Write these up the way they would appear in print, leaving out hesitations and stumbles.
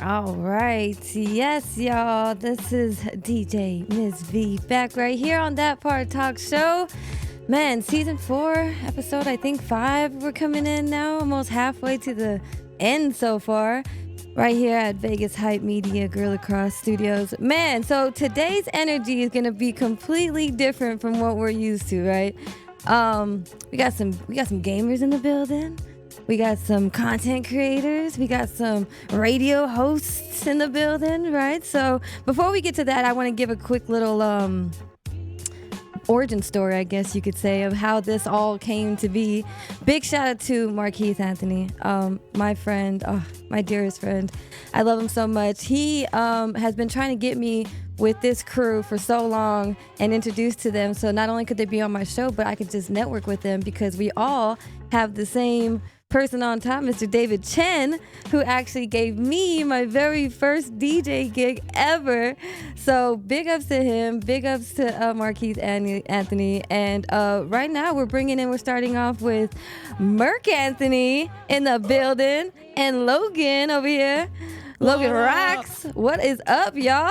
All right. Yes, y'all. This is DJ Ms. V back right here on That Part Talk Show. Man, season 4, episode, I think 5, we're coming in now, almost halfway to the end so far, right here at Vegas Hype Media Gorilla Cross Studios. Man, so today's energy is going to be completely different from what we're used to, right? We got some gamers in the building. We got some content creators. We got some radio hosts in the building, right? So before we get to that, I want to give a quick little origin story, I guess you could say, of how this all came to be. Big shout out to Mercanthony, my friend, my dearest friend. I love him so much. He has been trying to get me with this crew for so long and introduced to them. So not only could they be on my show, but I could just network with them because we all have the same person on top, Mr. David Chen, who actually gave me my very first DJ gig ever. So big ups to him, big ups to Marquise Anthony. And right now we're starting off with Mercanthony in the building and Logan over here. Logan rocks. What is up, y'all?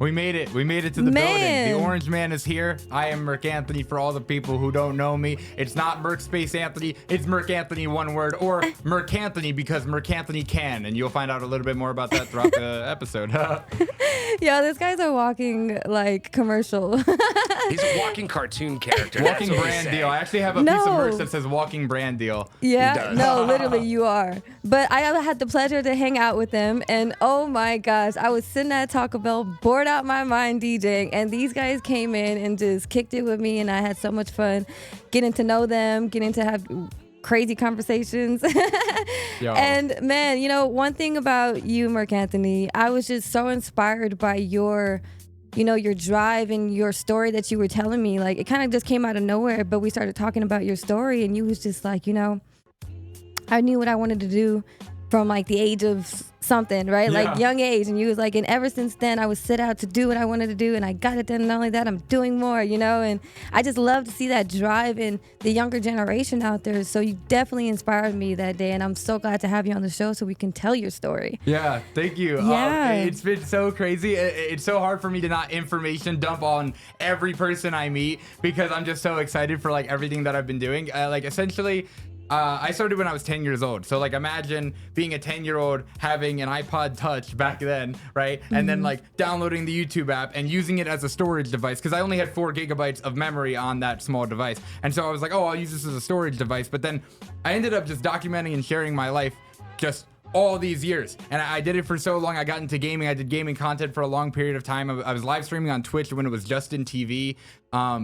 We made it. We made it to the building. The Orange Man is here. I am Mercanthony for all the people who don't know me. It's not Merc Space Anthony. It's Mercanthony, one word, or Mercanthony because Mercanthony can. And you'll find out a little bit more about that throughout the episode. Yeah, this guy's a walking, commercial. He's a walking cartoon character. Walking brand deal. I actually have a piece of merch that says walking brand deal. Yeah, no, literally you are. But I had the pleasure to hang out with them. And oh my gosh, I was sitting at Taco Bell, bored out my mind DJing. And these guys came in and just kicked it with me. And I had so much fun getting to know them, getting to have crazy conversations. And man, one thing about you, Mercanthony, I was just so inspired by your drive and your story that you were telling me. Like, it kind of just came out of nowhere, but we started talking about your story and you was just like, I knew what I wanted to do from the age of something, right? Yeah. Like young age. And you was like, and ever since then I was set out to do what I wanted to do and I got it done. And not only that, I'm doing more, and I just love to see that drive in the younger generation out there. So you definitely inspired me that day. And I'm so glad to have you on the show so we can tell your story. Yeah, thank you. Yeah. It's been so crazy. It's so hard for me to not information dump on every person I meet because I'm just so excited for everything that I've been doing. Essentially, I started when I was 10 years old. So imagine being a 10-year-old having an iPod Touch back then, right? Mm-hmm. And then downloading the YouTube app and using it as a storage device because I only had 4 gigabytes of memory on that small device. And so I was like, oh, I'll use this as a storage device. But then I ended up just documenting and sharing my life just all these years. And I did it for so long. I got into gaming. I did gaming content for a long period of time. I was live streaming on Twitch when it was Justin TV,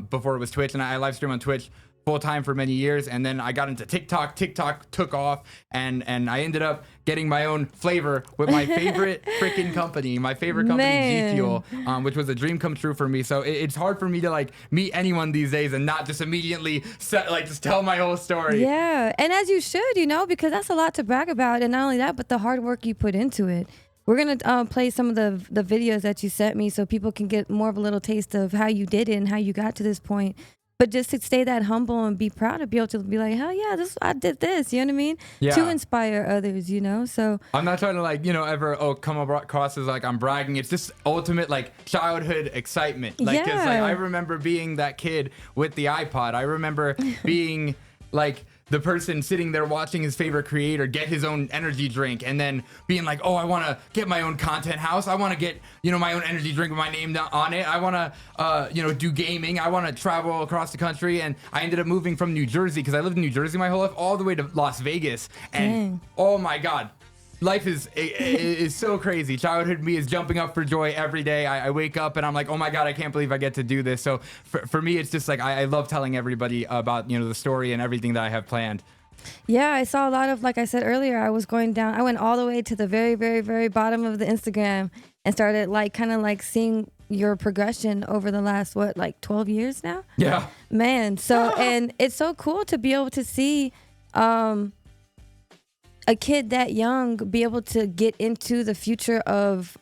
before it was Twitch. And I live stream on Twitch full time for many years, and then I got into TikTok. TikTok took off, and I ended up getting my own flavor with my favorite freaking company, G Fuel, which was a dream come true for me. So it's hard for me to meet anyone these days and not just immediately just tell my whole story. Yeah, and as you should, because that's a lot to brag about, and not only that, but the hard work you put into it. We're gonna play some of the videos that you sent me so people can get more of a little taste of how you did it and how you got to this point. But just to stay that humble and be proud to be able to be like, hell yeah, I did this, you know what I mean? Yeah. To inspire others, So I'm not trying to ever come across as I'm bragging. It's just ultimate childhood excitement. Cause I remember being that kid with the iPod. I remember being the person sitting there watching his favorite creator get his own energy drink and then being like, oh, I want to get my own content house. I want to get, my own energy drink with my name on it. I want to, do gaming. I want to travel across the country. And I ended up moving from New Jersey because I lived in New Jersey my whole life all the way to Las Vegas. And oh my God. Life is so crazy. Childhood me is jumping up for joy every day. I wake up and I'm like, oh my God, I can't believe I get to do this. So for me, it's just I love telling everybody about, the story and everything that I have planned. Yeah, I saw a lot of, like I said earlier, I went all the way to the very, very, very bottom of the Instagram and started seeing your progression over the last, 12 years now? Yeah. Man, so, and it's so cool to be able to see, a kid that young be able to get into the future of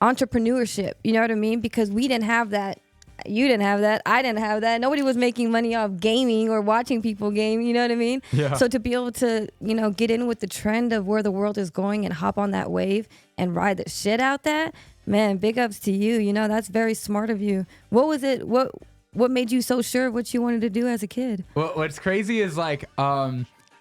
entrepreneurship, you know what I mean? Because we didn't have that You didn't have that. I didn't have that. Nobody was making money off gaming or watching people game. You know what I mean? Yeah. So to be able to, get in with the trend of where the world is going and hop on that wave and ride the shit out that, man, big ups to you. That's very smart of you. What was it? What made you so sure of what you wanted to do as a kid? Well, what's crazy is like,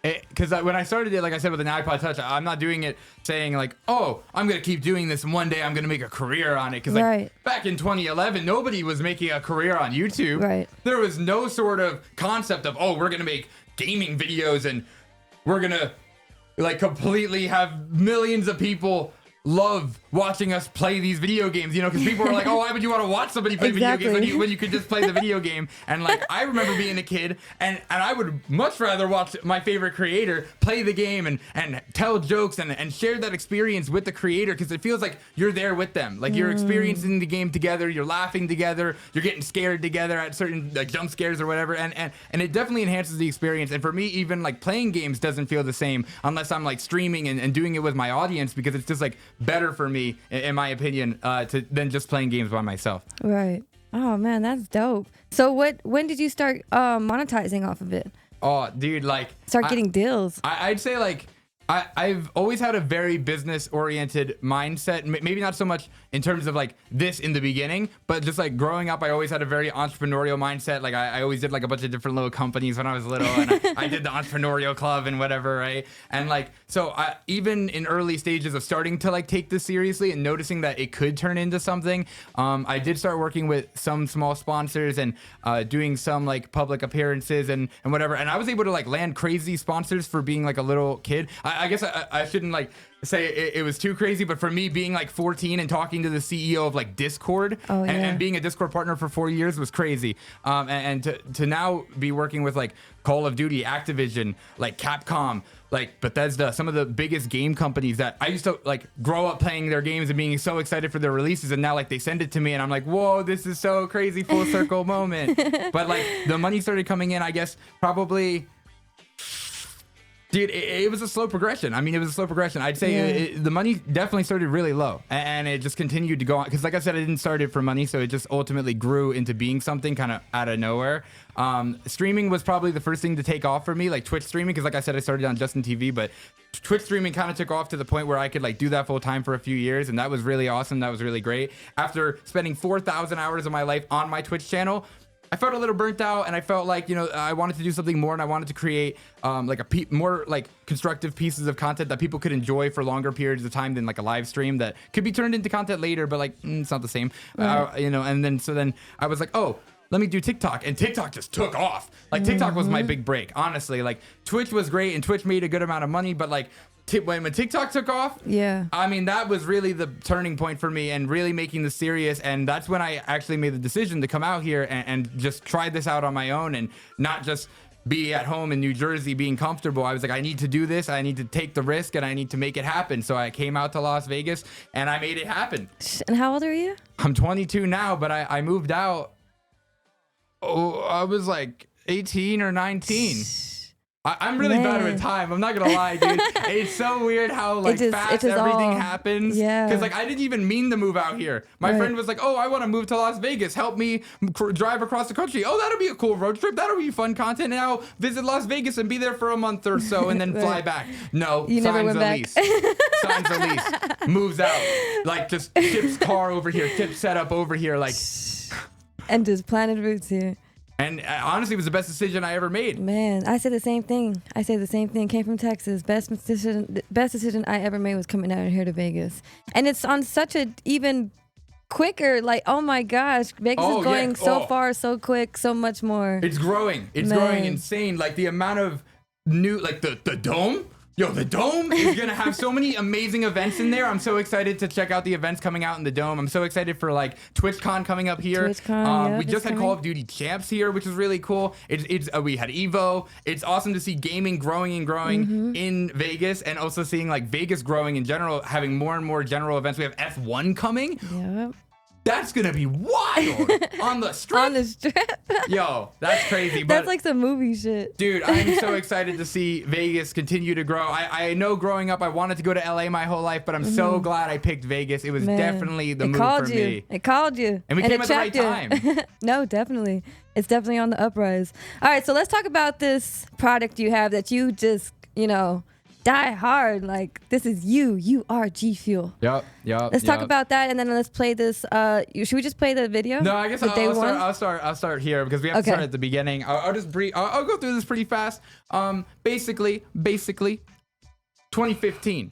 because when I started it, like I said, with an iPod Touch, I'm not doing it saying like, oh, I'm going to keep doing this and one day I'm going to make a career on it. Because like back in 2011, nobody was making a career on YouTube. Right. There was no sort of concept of, oh, we're going to make gaming videos and we're going to like completely have millions of people love watching us play these video games, because people are like, oh, why would you want to watch somebody play video games when you could just play the video game? And like, I remember being a kid and I would much rather watch my favorite creator play the game and tell jokes and share that experience with the creator, because it feels like you're there with them. Like you're experiencing the game together, you're laughing together, you're getting scared together at certain like jump scares or whatever. And it definitely enhances the experience. And for me, even like playing games doesn't feel the same unless I'm like streaming and doing it with my audience, because it's just like better for me, in my opinion, than just playing games by myself. Right. Oh man, that's dope. So when did you start monetizing off of it? Oh, dude, like start getting deals. I'd say like I've always had a very business-oriented mindset. Maybe not so much in terms of like this in the beginning, but just like growing up, I always had a very entrepreneurial mindset. Like I always did like a bunch of different little companies when I was little, and I did the entrepreneurial club and whatever, right? And like, so even in early stages of starting to like take this seriously and noticing that it could turn into something, I did start working with some small sponsors and doing some like public appearances and whatever. And I was able to like land crazy sponsors for being like a little kid. I guess I shouldn't like say it was too crazy, but for me being like 14 and talking to the CEO of like Discord and being a Discord partner for 4 years was crazy. And to now be working with like Call of Duty, Activision, like Capcom, like Bethesda, some of the biggest game companies that I used to like grow up playing their games and being so excited for their releases, and now like they send it to me and I'm like, whoa, this is so crazy, full circle moment. But like the money started coming in, I guess probably. Dude, it was a slow progression. I mean, it was a slow progression. I'd say the money definitely started really low, and it just continued to go on. Because like I said, I didn't start it for money, so it just ultimately grew into being something kind of out of nowhere. Streaming was probably the first thing to take off for me, like Twitch streaming, because like I said, I started on Justin TV, but Twitch streaming kind of took off to the point where I could like do that full time for a few years, and that was really awesome. That was really great. After spending 4,000 hours of my life on my Twitch channel, I felt a little burnt out, and I felt like, I wanted to do something more, and I wanted to create like more like constructive pieces of content that people could enjoy for longer periods of time than like a live stream that could be turned into content later, but like it's not the same. And then I was like, oh, let me do TikTok, and TikTok just took off. Like TikTok was my big break, honestly. Like Twitch was great, and Twitch made a good amount of money, but like when TikTok took off, I mean, that was really the turning point for me and really making this serious. And that's when I actually made the decision to come out here and just try this out on my own and not just be at home in New Jersey being comfortable. I was like, I need to do this. I need to take the risk, and I need to make it happen. So I came out to Las Vegas and I made it happen. And how old are you? I'm 22 now, but I moved out. Oh, I was like 18 or 19. I'm really bad with time. I'm not gonna lie, dude. It's so weird how like fast everything happens. Yeah. Because like I didn't even mean to move out here. My friend was like, "Oh, I want to move to Las Vegas. Help me drive across the country. Oh, that'll be a cool road trip. That'll be fun content. Now visit Las Vegas and be there for a month or so, and then fly back." No, you never went back. Signs the lease. Moves out. Like just ships car over here. Ships set up over here. Like and just planted roots here. And honestly, it was the best decision I ever made. Man, I said the same thing. Came from Texas. Best decision I ever made was coming out here to Vegas. And it's on such a even quicker, like, oh my gosh, Vegas is going so far, so quick, so much more. It's growing. It's growing insane. Like the amount of new, like the dome. Yo, the Dome is going to have so many amazing events in there. I'm so excited to check out the events coming out in the Dome. I'm so excited for like TwitchCon coming up here. TwitchCon, we just had Call of Duty Champs here, which is really cool. We had Evo. It's awesome to see gaming growing and growing in Vegas, and also seeing like Vegas growing in general, having more and more general events. We have F1 coming. Yep. That's gonna be wild on the strip. On the strip. Yo, that's crazy. But That's like some movie shit. dude, I'm so excited to see Vegas continue to grow. I know growing up I wanted to go to LA my whole life, but I'm so glad I picked Vegas. It was definitely the move for me. It called you. And we came at the right trapped you. time. No, definitely. It's definitely on the uprise. All right, so let's talk about this product you have that you just, die hard. Like, this is you. You are G Fuel. Yep. Let's talk about that, and then let's play this. Should we just play the video? No, I guess I'll start here because we have to start at the beginning. I'll just I'll go through this pretty fast. Basically, 2015.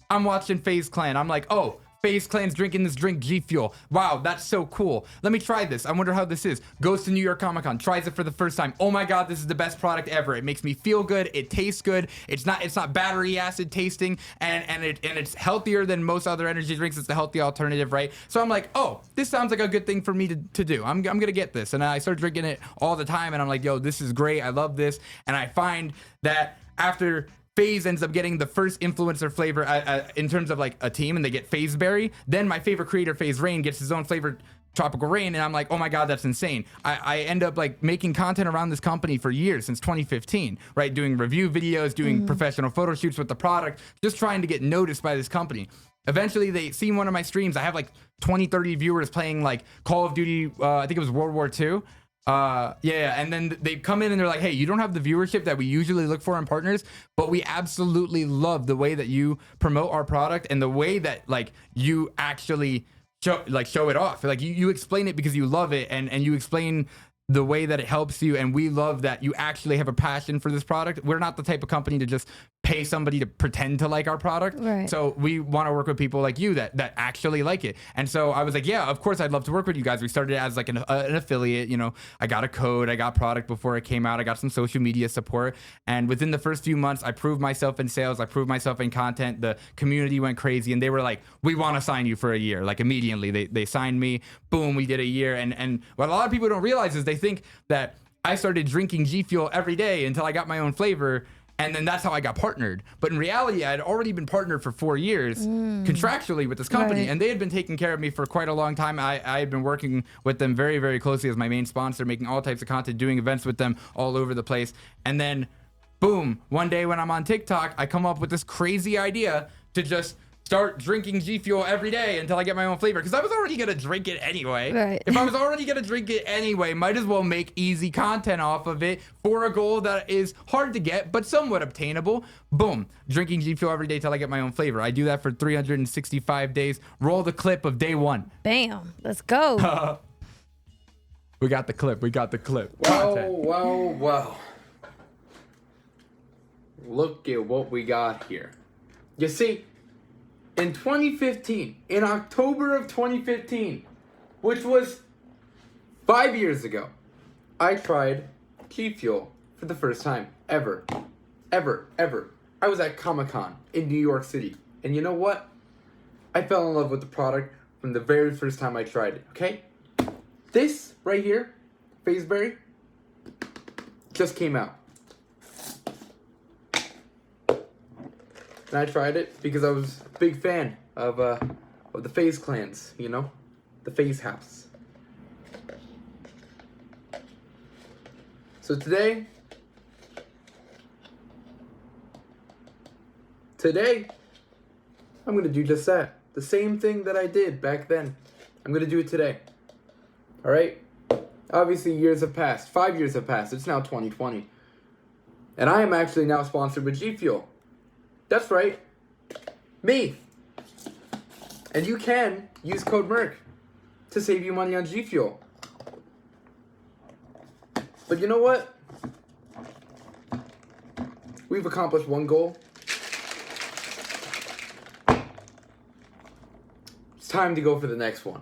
I'm watching FaZe Clan. I'm like, oh, FaZe Clan's drinking this drink, G Fuel. Wow, that's so cool. Let me try this. I wonder how this is. Goes to New York Comic Con, tries it for the first time. Oh my God, this is the best product ever. It makes me feel good. It tastes good. It's not battery acid tasting, and it's healthier than most other energy drinks. It's the healthy alternative, right? So I'm like, oh, this sounds like a good thing for me to do. I'm gonna get this, and I start drinking it all the time, and I'm like, yo, this is great. I love this, and I find that after FaZe ends up getting the first influencer flavor in terms of like a team, and they get FaZe Berry. Then my favorite creator, FaZe Rain, gets his own flavored Tropical Rain, and I'm like, oh my God, that's insane. I end up like making content around this company for years, since 2015, right? Doing review videos, doing professional photo shoots with the product, just trying to get noticed by this company. Eventually, they seen one of my streams. I have like 20, 30 viewers playing like Call of Duty, I think it was World War II. And then they come in and they're like, hey, you don't have the viewership that we usually look for in partners, but we absolutely love the way that you promote our product and the way that like you actually show it off. Like you explain it because you love it, and you explain the way that it helps you, and we love that you actually have a passion for this product. We're not the type of company to just pay somebody to pretend to like our product. Right. So we want to work with people like you that actually like it. And so I was like, yeah, of course I'd love to work with you guys. We started as like an affiliate. I got a code, I got product before it came out, I got some social media support, and within the first few months I proved myself in sales, I proved myself in content. The community went crazy, and they were like, we want to sign you for a year. Like immediately they signed me. Boom, we did a year. And what a lot of people don't realize is they think that I started drinking G Fuel every day until I got my own flavor, and then that's how I got partnered. But in reality, I had already been partnered for 4 years contractually with this company, Right. and they had been taking care of me for quite a long time. I had been working with them very, very closely as my main sponsor, making all types of content, doing events with them all over the place. And then, boom, one day when I'm on TikTok, I come up with this crazy idea to just start drinking G Fuel every day until I get my own flavor, because I was already gonna drink it anyway. Right. If I was already gonna drink it anyway, might as well make easy content off of it for a goal that is hard to get but somewhat obtainable. Boom, drinking G Fuel every day till I get my own flavor. I do that for 365 days. Roll the clip of day one. Bam. Let's go. We got the clip. Wow. Look at what we got here. You see, in 2015, in October of 2015, which was 5 years ago, I tried G Fuel for the first time ever. I was at Comic-Con in New York City, and you know what? I fell in love with the product from the very first time I tried it, okay? This right here, FaZe Berry, just came out. And I tried it because I was a big fan of the FaZe clans, the FaZe house. So today, I'm gonna do just that. The same thing that I did back then. I'm gonna do it today. All right? Obviously, years have passed. 5 years have passed. It's now 2020, and I am actually now sponsored with G Fuel. That's right, me. And you can use code MERC to save you money on G Fuel. But you know what? We've accomplished one goal. It's time to go for the next one.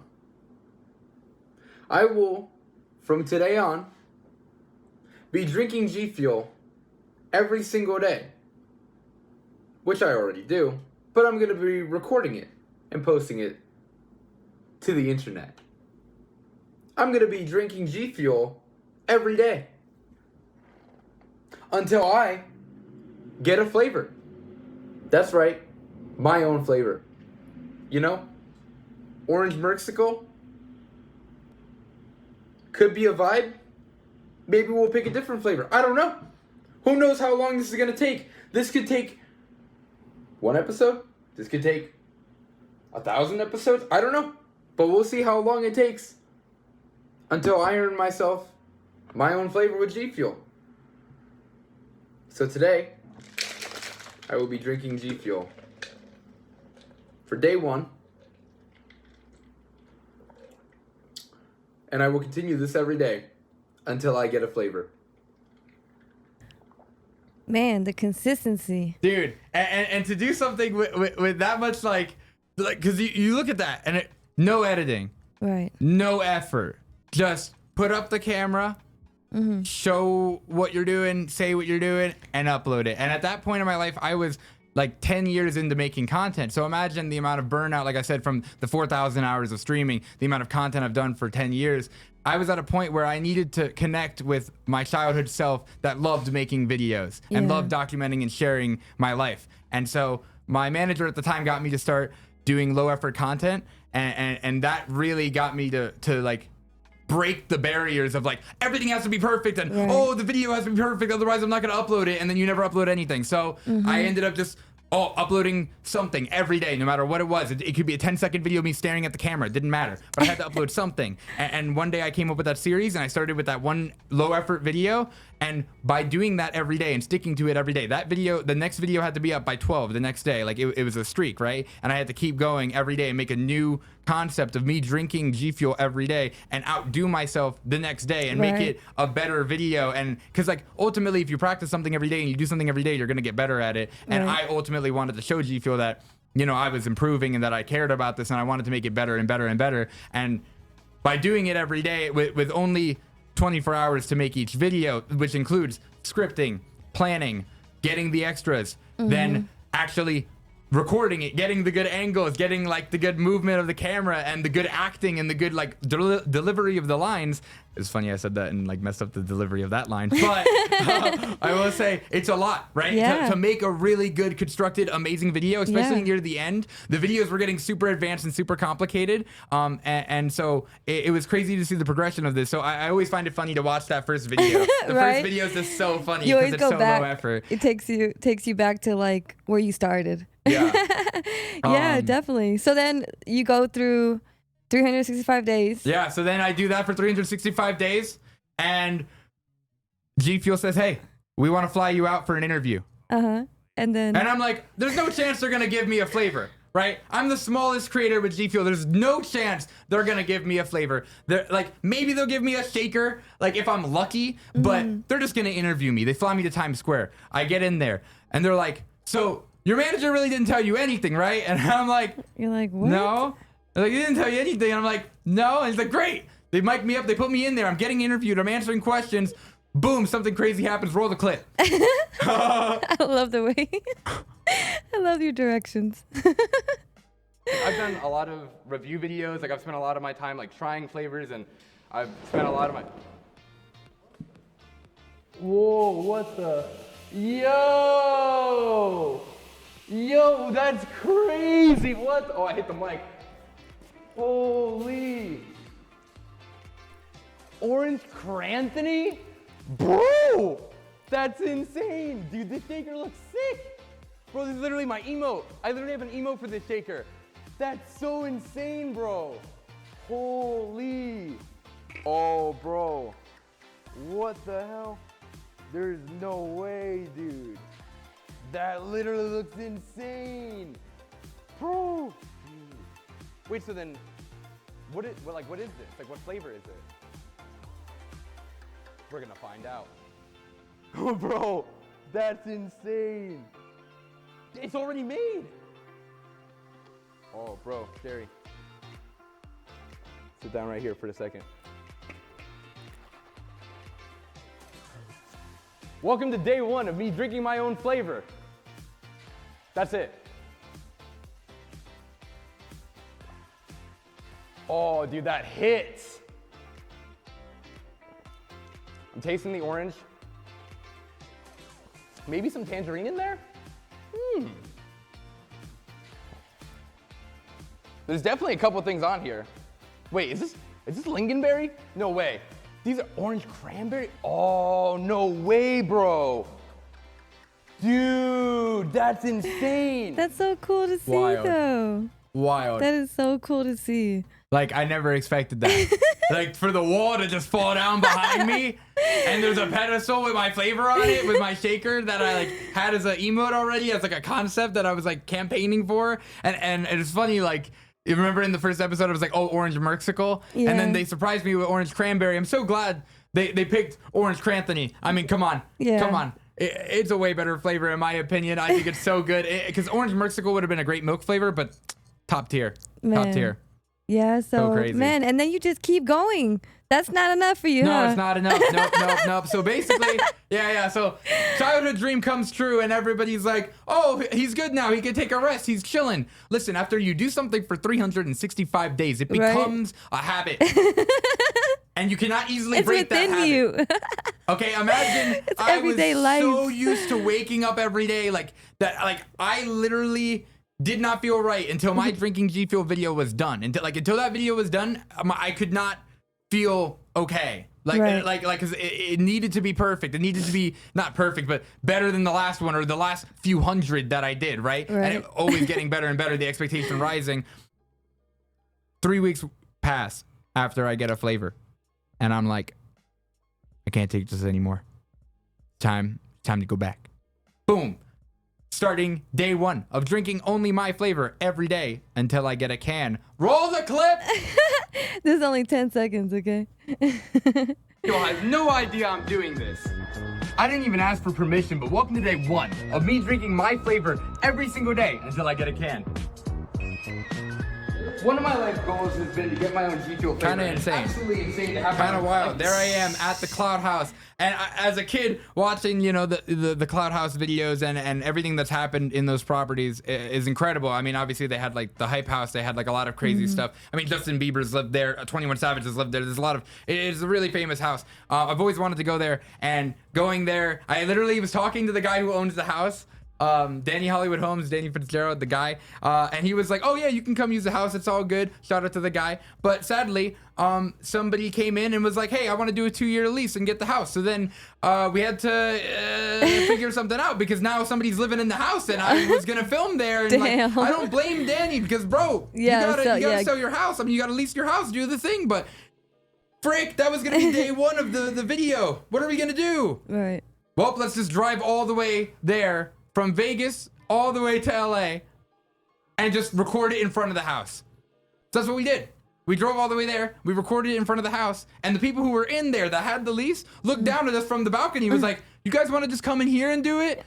I will, from today on, be drinking G Fuel every single day. Which I already do, but I'm going to be recording it and posting it to the internet. I'm going to be drinking G Fuel every day until I get a flavor. That's right, my own flavor. Orange Mercicle, could be a vibe. Maybe we'll pick a different flavor. I don't know. Who knows how long this is going to take? This could take 1 episode. This could take 1,000 episodes. I don't know. But we'll see how long it takes until I earn myself my own flavor with G Fuel. So today, I will be drinking G Fuel for day 1. And I will continue this every day until I get a flavor. Man, the consistency. Dude, and to do something with that much like because you look at that and no editing, Right. no effort, just put up the camera, show what you're doing, say what you're doing, and upload it. And at that point in my life, I was like 10 years into making content. So imagine the amount of burnout, like I said, from the 4,000 hours of streaming, the amount of content I've done for 10 years. I was at a point where I needed to connect with my childhood self that loved making videos and loved documenting and sharing my life. And so my manager at the time got me to start doing low effort content. And that really got me to like break the barriers of like everything has to be perfect and oh, the video has to be perfect, otherwise I'm not going to upload it, and then you never upload anything. So I ended up just uploading something every day, no matter what it was. It could be a 10-second video of me staring at the camera, it didn't matter, but I had to upload something. And one day I came up with that series, and I started with that one low effort video, and by doing that every day and sticking to it every day, that video, the next video had to be up by 12 the next day. Like it was a streak, right? And I had to keep going every day and make a new concept of me drinking G Fuel every day and outdo myself the next day and make it a better video. And because like ultimately, if you practice something every day and you do something every day, you're gonna get better at it. And I ultimately wanted to show G Fuel that, you know, I was improving and that I cared about this and I wanted to make it better and better and better. And by doing it every day with only 24 hours to make each video, which includes scripting, planning, getting the extras, then actually recording it, getting the good angles, getting like the good movement of the camera and the good acting and the good like delivery of the lines. It's funny I said that and like messed up the delivery of that line, but I will say it's a lot, right? Yeah. To make a really good constructed, amazing video, especially near the end. The videos were getting super advanced and super complicated, and so it was crazy to see the progression of this. So I always find it funny to watch that first video. The first video is just so funny You because always it's go so back. low effort. It takes you back to like where you started. Yeah. Yeah, definitely. So then you go through 365 days. Yeah, so then I do that for 365 days, and G Fuel says, hey, we want to fly you out for an interview. And then And I'm like, there's no chance they're going to give me a flavor, right? I'm the smallest creator with G Fuel. There's no chance they're going to give me a flavor. They're like, maybe they'll give me a shaker, like if I'm lucky, but they're just going to interview me. They fly me to Times Square. I get in there, and they're like, so your manager really didn't tell you anything, right? And I'm like, you're like, what? no. They're like, he didn't tell you anything. And I'm like, no. And he's like, great. They mic me up. They put me in there. I'm getting interviewed. I'm answering questions. Boom, something crazy happens. Roll the clip. I love the way. I love your directions. I've done a lot of review videos. Like I've spent a lot of my time like trying flavors, and I've spent a lot of my. Whoa! What the? Yo, that's crazy. What? Oh, I hit the mic. Holy. Orange Mercanthony? Bro, that's insane. Dude, this shaker looks sick. Bro, this is literally my emote. I literally have an emote for this shaker. That's so insane, bro. Holy. Oh, bro. What the hell? There's no way, dude. That literally looks insane. Bro. Wait, so then, what is this? Like, what flavor is it? We're gonna find out. Oh, bro, that's insane. It's already made. Oh, bro, Jerry. Sit down right here for a second. Welcome to day 1 of me drinking my own flavor. That's it. Oh, dude, that hits. I'm tasting the orange. Maybe some tangerine in there? There's definitely a couple things on here. Wait, is this lingonberry? No way. These are orange cranberry? Oh, no way, bro. Dude, that's insane. That's so cool to see, Wild. though. Wild. That is so cool to see. Like, I never expected that. Like, for the wall to just fall down behind me, and there's a pedestal with my flavor on it, with my shaker that I, like, had as an emote already, as, like, a concept that I was, like, campaigning for. And it's funny, like, you remember in the first episode, I was like, oh, orange Mercicle? Yeah. And then they surprised me with orange cranberry. I'm so glad they picked orange Cranthony. I mean, come on. Yeah. Come on. It's a way better flavor, in my opinion. I think it's so good. Because orange Mercicle would have been a great milk flavor, but top tier. Man. Top tier. Yeah, so, crazy. man, and then you just keep going. That's not enough for you, No, huh? it's not enough. Nope. So basically, yeah. So childhood dream comes true, and everybody's like, oh, he's good now. He can take a rest. He's chilling. Listen, after you do something for 365 days, it becomes a habit. And you cannot easily It's break that within habit. you. Okay, imagine It's I was everyday life. so used to waking up every day like that. Like I literally did not feel right until my drinking G Fuel video was done. Until that video was done, I could not feel okay. Because it needed to be perfect. It needed to be not perfect, but better than the last one or the last few hundred that I did, right? And it always getting better and better, the expectation rising. 3 weeks pass after I get a flavor. And I'm like, I can't take this anymore. Time to go back. Boom. Starting day one of drinking only my flavor every day until I get a can. Roll the clip! This is only 10 seconds, okay? You'll have no idea I'm doing this. I didn't even ask for permission, but welcome to day one of me drinking my flavor every single day until I get a can. One of my life goals has been to get my own G Fuel flavor. Kinda insane. Absolutely insane to have. Kinda wild. There I am at the Cloud House, and as a kid watching, the Cloud House videos and everything that's happened in those properties is incredible. I mean, obviously they had like the Hype House, they had like a lot of crazy stuff. I mean, Justin Bieber's lived there, 21 Savage's lived there. There's a lot of. It's a really famous house. I've always wanted to go there, and going there, I literally was talking to the guy who owns the house. Danny Hollywood Holmes, Danny Fitzgerald, the guy, and he was like, oh yeah, you can come use the house, it's all good. Shout out to the guy. But sadly, somebody came in and was like, hey, I want to do a 2-year lease and get the house. So then we had to figure something out, because now somebody's living in the house and I was gonna film there, and like, I don't blame Danny, because bro, you gotta sell your house. I mean, you gotta lease your house, do the thing. But frick, that was gonna be day one of the video. What are we gonna do? Right. Well, let's just drive all the way there from Vegas all the way to LA and just record it in front of the house. So that's what we did. We drove all the way there, we recorded it in front of the house, and the people who were in there that had the lease looked down at us from the balcony and was like, you guys want to just come in here and do it?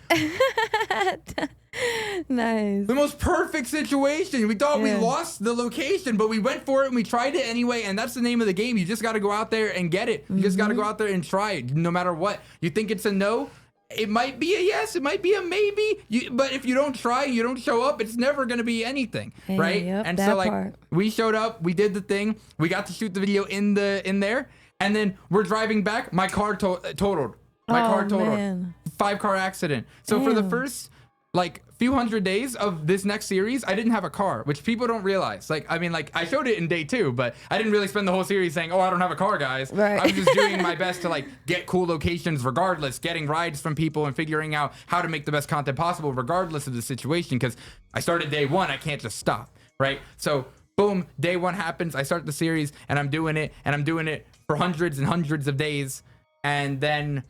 Nice. The most perfect situation. We thought we lost the location, but we went for it and we tried it anyway, and that's the name of the game. You just got to go out there and get it. You just got to go out there and try it, no matter what. You think it's a no? It might be a yes, it might be a maybe, but if you don't try, you don't show up, it's never going to be anything, right? Yep, and that so like part. we showed up, we did the thing, we got to shoot the video in there, and then we're driving back, my car totaled. My car totaled. Man. 5-car accident. So for the Damn. first like few hundred days of this next series, I didn't have a car, which people don't realize. Like, I mean, like I showed it in day 2, but I didn't really spend the whole series saying, oh, I don't have a car, guys. Right. I was just doing my best to like get cool locations regardless, getting rides from people and figuring out how to make the best content possible regardless of the situation, because I started day 1, I can't just stop, right? So boom, day 1 happens, I start the series and I'm doing it for hundreds and hundreds of days, and then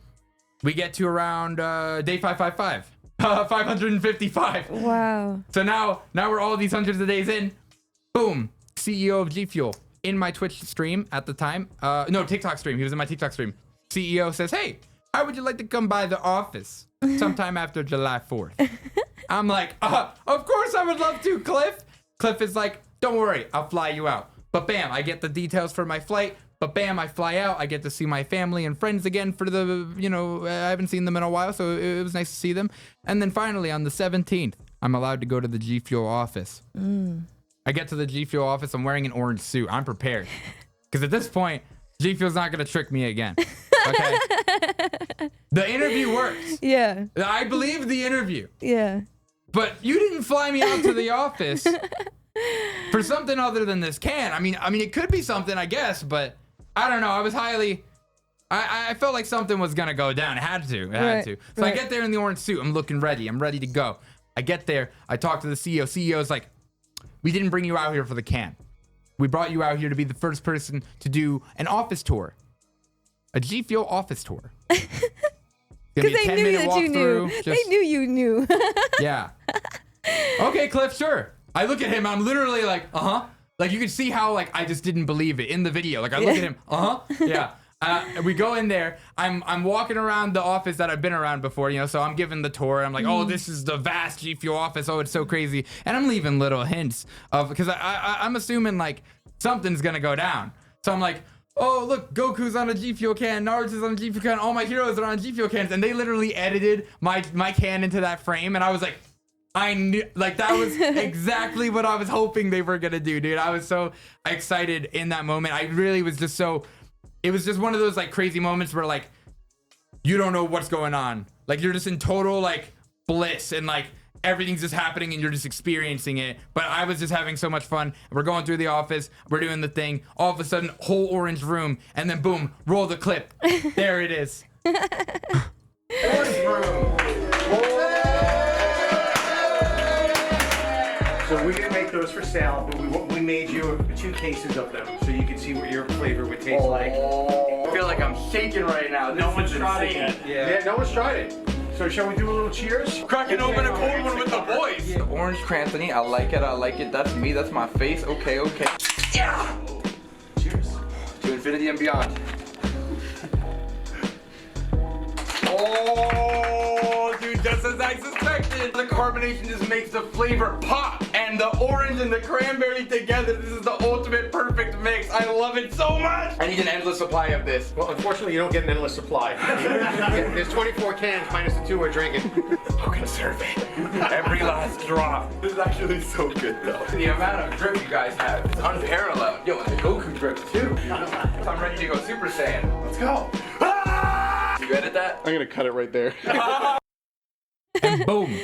we get to around day 555. 555. Wow. So now we're all these hundreds of days in. Boom. CEO of G Fuel in my Twitch stream at the time. No, TikTok stream. He was in my TikTok stream. CEO says, hey, how would you like to come by the office sometime after July 4th? I'm like, of course I would love to, Cliff. Cliff is like, don't worry, I'll fly you out. But bam, I get the details for my flight. But bam, I fly out. I get to see my family and friends again for the, I haven't seen them in a while, so it was nice to see them. And then finally, on the 17th, I'm allowed to go to the G Fuel office. I get to the G Fuel office. I'm wearing an orange suit. I'm prepared. Because at this point, G Fuel's not going to trick me again. Okay? The interview works. Yeah. I believe the interview. Yeah. But you didn't fly me out to the office for something other than this can. I mean, it could be something, I guess, but I don't know. I was highly I felt like something was gonna go down. It had to. It had to. So I get there in the orange suit. I'm looking ready. I'm ready to go. I get there. I talk to the CEO. CEO's like, we didn't bring you out here for the can. We brought you out here to be the first person to do an office tour. A G Fuel office tour. Because they knew that you knew. They knew you knew. Yeah. Okay, Cliff, sure. I look at him. I'm literally like, Like, you can see how, like, I just didn't believe it in the video. Like, I look at him, yeah. We go in there. I'm walking around the office that I've been around before, you know, so I'm giving the tour. I'm like, oh, this is the vast G Fuel office. Oh, it's so crazy. And I'm leaving little hints of, because I'm assuming, like, something's going to go down. So I'm like, oh, look, Goku's on a G Fuel can. Naruto's on a G Fuel can. All my heroes are on G Fuel cans. And they literally edited my can into that frame. And I was like, I knew, like, that was exactly what I was hoping they were going to do, dude. I was so excited in that moment. I really was just so... It was just one of those, like, crazy moments where, like, you don't know what's going on. Like, you're just in total, like, bliss and, like, everything's just happening and you're just experiencing it. But I was just having so much fun. We're going through the office. We're doing the thing. All of a sudden, whole orange room. And then, boom, roll the clip. There it is. Orange room. So we didn't make those for sale, but we made you 2 cases of them so you can see what your flavor would taste like. I feel like I'm shaking right now. No one's tried it yet. Yeah, no one's tried it. So shall we do a little cheers? Cracking open a cold one with the boys. The orange Mercanthony, I like it, I like it. That's me, that's my face. Okay, okay. Yeah. Cheers. To infinity and beyond. Oh, dude, just as I suspected. The carbonation just makes the flavor pop. And the orange and the cranberry together, this is the ultimate perfect mix. I love it so much. I need an endless supply of this. Well, unfortunately, you don't get an endless supply. There's 24 cans minus the 2 we're drinking. Who can serve it? Every last drop. This is actually so good, though. The amount of drip you guys have is unparalleled. Yo, and the Goku drip, too. I'm ready to go Super Saiyan. Let's go. Ah! You edit that? I'm gonna cut it right there. And boom.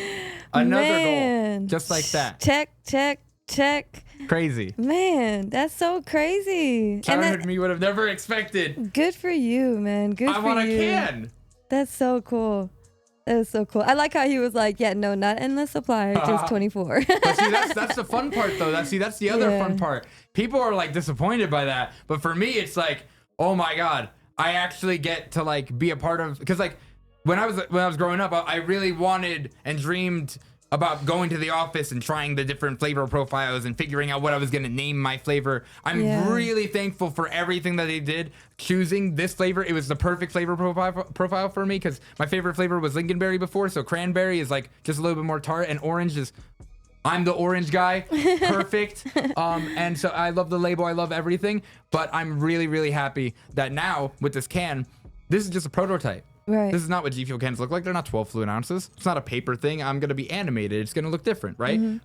Another Man. goal. Just like that. Check, check, check. Crazy. Man, that's so crazy. Childhood me would have never expected. Good for you, man. Good I for want a you. can. That's so cool. That is so cool. I like how he was like, yeah, no, not endless supply, just 24. But see, that's the fun part, though. That's the other Yeah. fun part. People are like disappointed by that, but for me, it's like, oh my god, I actually get to like be a part of, because like when I was growing up, I really wanted and dreamed about going to the office and trying the different flavor profiles and figuring out what I was going to name my flavor. I'm really thankful for everything that they did choosing this flavor. It was the perfect flavor profile for me, because my favorite flavor was lingonberry before, so cranberry is like just a little bit more tart, and orange is, I'm the orange guy. Perfect. And so I love the label. I love everything. But I'm really, really happy that now with this can, this is just a prototype. Right. This is not what G Fuel cans look like. They're not 12 fluid ounces. It's not a paper thing. I'm going to be animated. It's going to look different, right? Mm-hmm.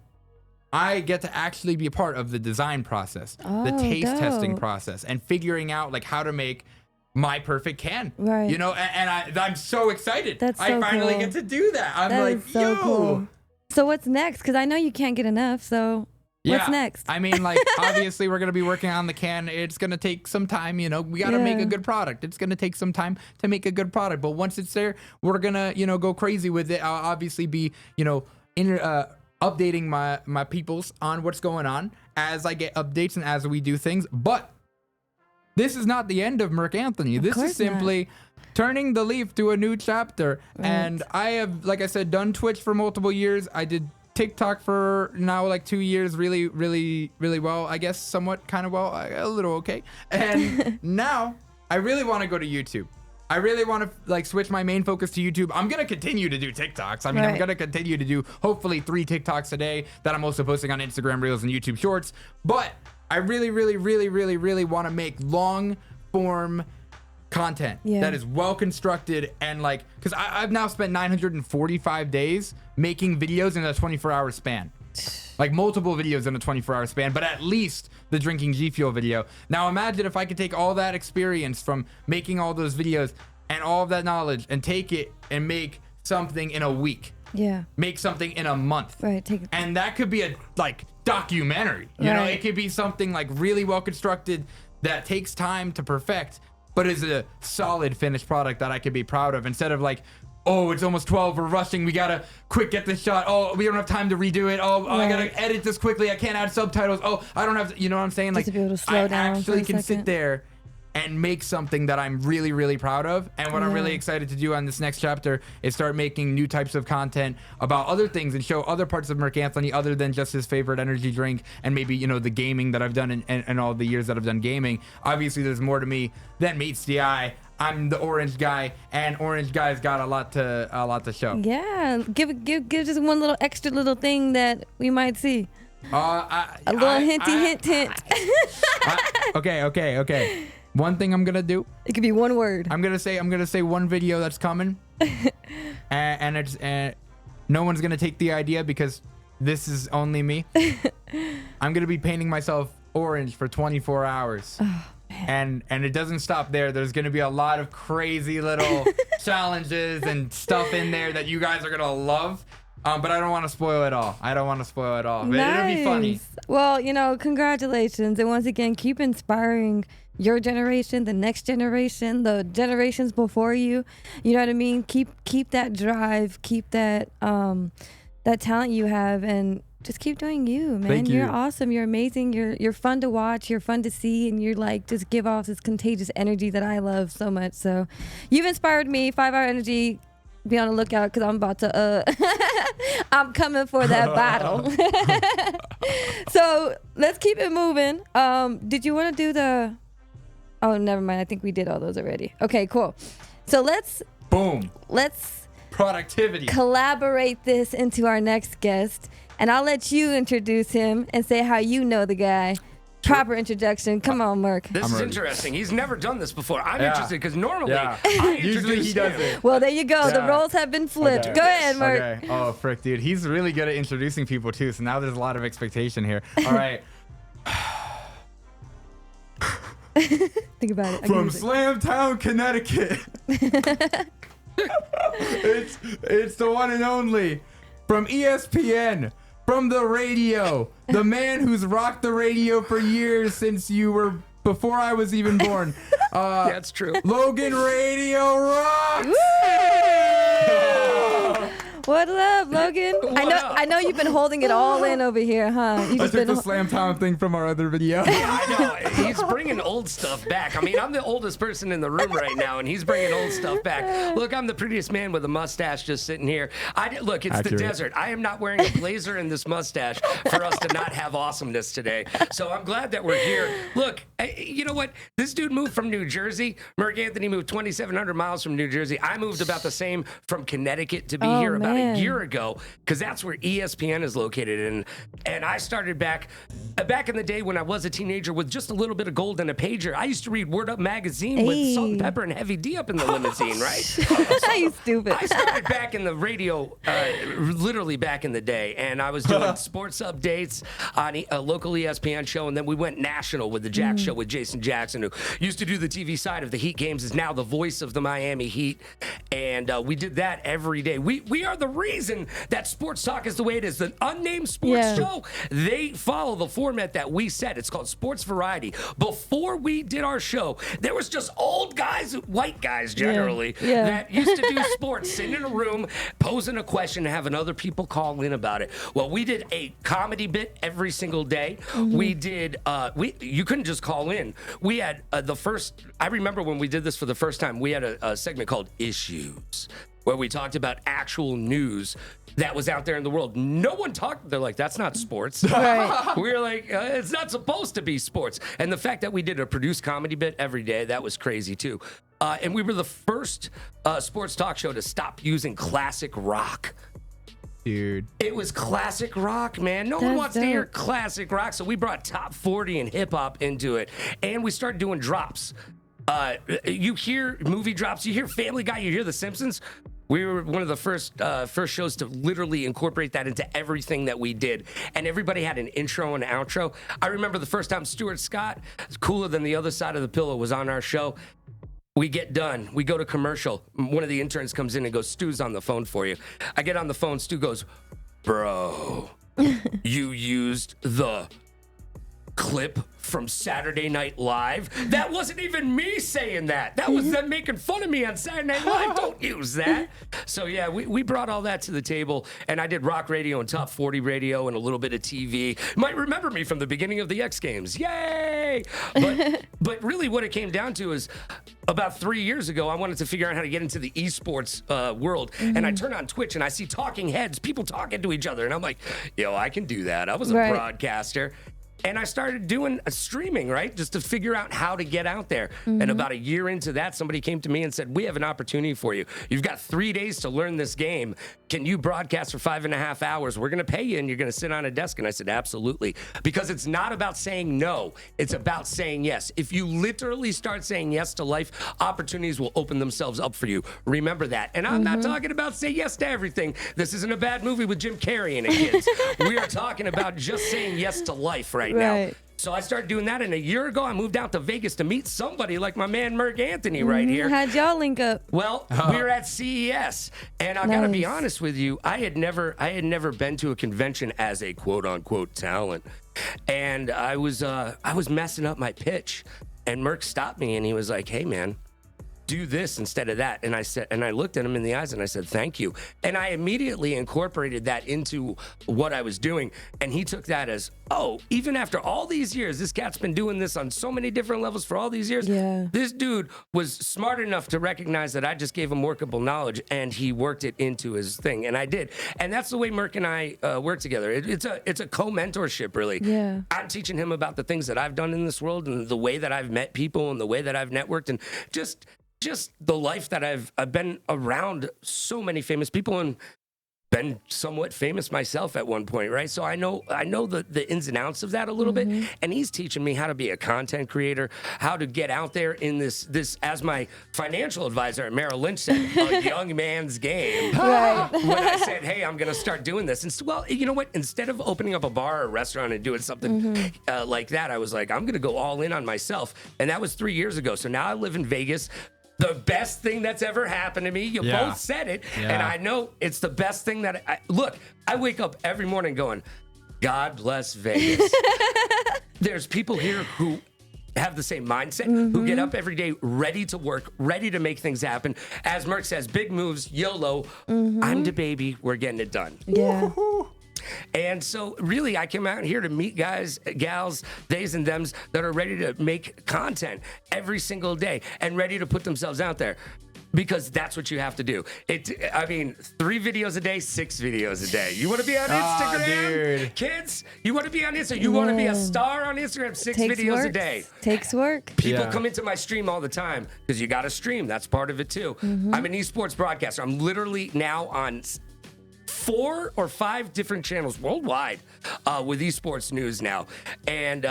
I get to actually be a part of the design process, the taste testing process, and figuring out like how to make my perfect can. Right. You know, and I'm so excited. That's so I finally cool. get to do that. I'm that like, is so yo. cool. So what's next? Because I know you can't get enough. So what's next? I mean, like, obviously, we're going to be working on the can. It's going to take some time, you know. We got to make a good product. It's going to take some time to make a good product. But once it's there, we're going to, you know, go crazy with it. I'll obviously be, you know, updating my peoples on what's going on as I get updates and as we do things. But this is not the end of Mercanthony. This is simply turning the leaf to a new chapter. Right. And I have, like I said, done Twitch for multiple years. I did TikTok for now like 2 years, really, really, really well. I guess somewhat kind of well, a little okay. And now I really want to go to YouTube. I really want to like switch my main focus to YouTube. I'm going to continue to do TikToks. I mean, I'm going to continue to do hopefully 3 TikToks a day that I'm also posting on Instagram Reels and YouTube Shorts. But I really, really, really, really, really want to make long form content that is well constructed, and like, because I've now spent 945 days making videos in a 24-hour span, like multiple videos in a 24-hour span, but at least the drinking G Fuel video. Now imagine if I could take all that experience from making all those videos and all of that knowledge and take it and make something in a week. Yeah. Make something in a month. Right. And that could be a like documentary. You know, it could be something like really well constructed that takes time to perfect. but is a solid finished product that I could be proud of, instead of like, oh, it's almost 12, we're rushing, we gotta quick get this shot, oh, we don't have time to redo it, oh, I gotta edit this quickly, I can't add subtitles, oh, I don't have to, you know what I'm saying? Just to be able to slow down actually for a can second. sit there and make something that I'm really, really proud of. And what I'm really excited to do on this next chapter is start making new types of content about other things and show other parts of Mercanthony other than just his favorite energy drink and maybe, you know, the gaming that I've done and all the years that I've done gaming. Obviously, there's more to me than meets the eye. I'm the orange guy, and orange guy's got a lot to show. Yeah, give just one little extra little thing that we might see. A little hint. Okay. One thing I'm gonna do. It could be one word. I'm gonna say one video that's coming, and it's no one's gonna take the idea because this is only me. I'm gonna be painting myself orange for 24 hours. Oh, and it doesn't stop there. There's gonna be a lot of crazy little challenges and stuff in there that you guys are gonna love. But I don't want to spoil it all. But it'll be funny. Well, you know, congratulations. And once again, keep inspiring your generation, the next generation, the generations before you. You know what I mean? Keep that drive, keep that that talent you have, and just keep doing you, man. Thank you. You're awesome. You're amazing. You're fun to watch. You're fun to see, and you're like just give off this contagious energy that I love so much. So you've inspired me. 5 Hour Energy. Be on the lookout because I'm about to I'm coming for that battle. So let's keep it moving. Did you want to do the oh, never mind, I think we did all those already. Okay, cool. So let's productivity collaborate this into our next guest, and I'll let you introduce him and say how you know the guy. Proper introduction. Come on, Merc. This is interesting. He's never done this before. I'm interested because normally I usually he does it. Well, there you go. The roles have been flipped. Okay. Go ahead, Merc. Okay. Oh, frick, dude. He's really good at introducing people, too. So now there's a lot of expectation here. All right. Think about it. From Slamtown, Connecticut. It's the one and only. From ESPN. From the radio, the man who's rocked the radio for years since you were before I was even born. That's true. Logan Radio rocks. What up, Logan? I know you've been holding it all in over here, huh? I took the Slamtown thing from our other video. Yeah, I know. He's bringing old stuff back. I mean, I'm the oldest person in the room right now, and he's bringing old stuff back. Look, I'm the prettiest man with a mustache just sitting here. Look, it's the desert. I am not wearing a blazer and this mustache for us to not have awesomeness today. So I'm glad that we're here. Look, you know what? This dude moved from New Jersey. Mercanthony moved 2,700 miles from New Jersey. I moved about the same from Connecticut to be here about a year ago, because that's where ESPN is located. And I started back in the day when I was a teenager with just a little bit of gold and a pager. I used to read Word Up magazine with Salt and Pepper and Heavy D up in the limousine, right? So you stupid. I started back in the radio, literally back in the day, and I was doing sports updates on a local ESPN show, and then we went national with the Jack Show with Jason Jackson, who used to do the TV side of the Heat games, is now the voice of the Miami Heat, and we did that every day. We are the reason that sports talk is the way it is. The unnamed sports show, they follow the format that we set. It's called Sports Variety. Before we did our show, there was just old guys, white guys generally, that used to do sports, sitting in a room, posing a question, and having other people call in about it. Well, we did a comedy bit every single day. We did, you couldn't just call in. We had I remember when we did this for the first time, we had a segment called Issues, where we talked about actual news that was out there in the world. No one talked. They're like, that's not sports. Right. We were like, it's not supposed to be sports. And the fact that we did a produced comedy bit every day, that was crazy too. And we were the first sports talk show to stop using classic rock. Dude. It was classic rock, man. No one wants to hear classic rock. So we brought top 40 and hip hop into it. And we started doing drops. You hear movie drops, you hear Family Guy, you hear The Simpsons. We were one of the first shows to literally incorporate that into everything that we did. And everybody had an intro and outro. I remember the first time Stuart Scott, Cooler Than the Other Side of the Pillow, was on our show. We get done. We go to commercial. One of the interns comes in and goes, Stu's on the phone for you. I get on the phone. Stu goes, bro, you used the clip from Saturday Night Live. That wasn't even me saying that. That was them making fun of me on Saturday Night Live. Don't use that. So yeah, we brought all that to the table, and I did rock radio and top 40 radio and a little bit of TV. You might remember me from the beginning of the X Games. Yay! But really what it came down to is about 3 years ago, I wanted to figure out how to get into the esports world. And I turn on Twitch and I see talking heads, people talking to each other. And I'm like, yo, I can do that. I was a broadcaster. And I started doing a streaming, right? Just to figure out how to get out there. And about a year into that, somebody came to me and said, we have an opportunity for you. You've got 3 days to learn this game. Can you broadcast for 5.5 hours? We're going to pay you and you're going to sit on a desk. And I said, absolutely. Because it's not about saying no. It's about saying yes. If you literally start saying yes to life, opportunities will open themselves up for you. Remember that. And I'm not talking about say yes to everything. This isn't a bad movie with Jim Carrey in it, kids. We are talking about just saying yes to life right now. So I started doing that, and a year ago I moved out to Vegas to meet somebody like my man Mercanthony right here. How'd y'all link up? Well, we were at CES, and I gotta be honest with you, I had never been to a convention as a quote unquote talent, and I was messing up my pitch, and Merc stopped me and he was like, "Hey man, do this instead of that." And I said, and I looked at him in the eyes and I said, "Thank you." And I immediately incorporated that into what I was doing. And he took that as, oh, even after all these years, this cat's been doing this on so many different levels for all these years. Yeah. This dude was smart enough to recognize that I just gave him workable knowledge and he worked it into his thing. And I did. And that's the way Merc and I work together. It's a co-mentorship, really. Yeah. I'm teaching him about the things that I've done in this world and the way that I've met people and the way that I've networked and just the life that I've been around so many famous people and been somewhat famous myself at one point, right? So I know the ins and outs of that a little bit, and he's teaching me how to be a content creator, how to get out there in this as my financial advisor at Merrill Lynch said, a young man's game. Right. When I said, hey, I'm gonna start doing this, and well, you know what? Instead of opening up a bar or a restaurant and doing something like that, I was like, I'm gonna go all in on myself, and that was 3 years ago. So now I live in Vegas. The best thing that's ever happened to me. You both said it. Yeah. And I know it's the best thing that look, I wake up every morning going, God bless Vegas. There's people here who have the same mindset, who get up every day ready to work, ready to make things happen. As Merc says, big moves, YOLO. I'm the baby. We're getting it done. Yeah. Woo-hoo. And so really I came out here to meet guys, gals, theys and thems that are ready to make content every single day and ready to put themselves out there. Because that's what you have to do. 3 videos a day, 6 videos a day. You want to be on Instagram, kids? You want to be on Instagram? You want to be a star on Instagram? 6 videos a day. Takes work. People come into my stream all the time because you got to stream. That's part of it too. I'm an esports broadcaster. I'm literally now on 4 or 5 different channels worldwide with esports news now. And,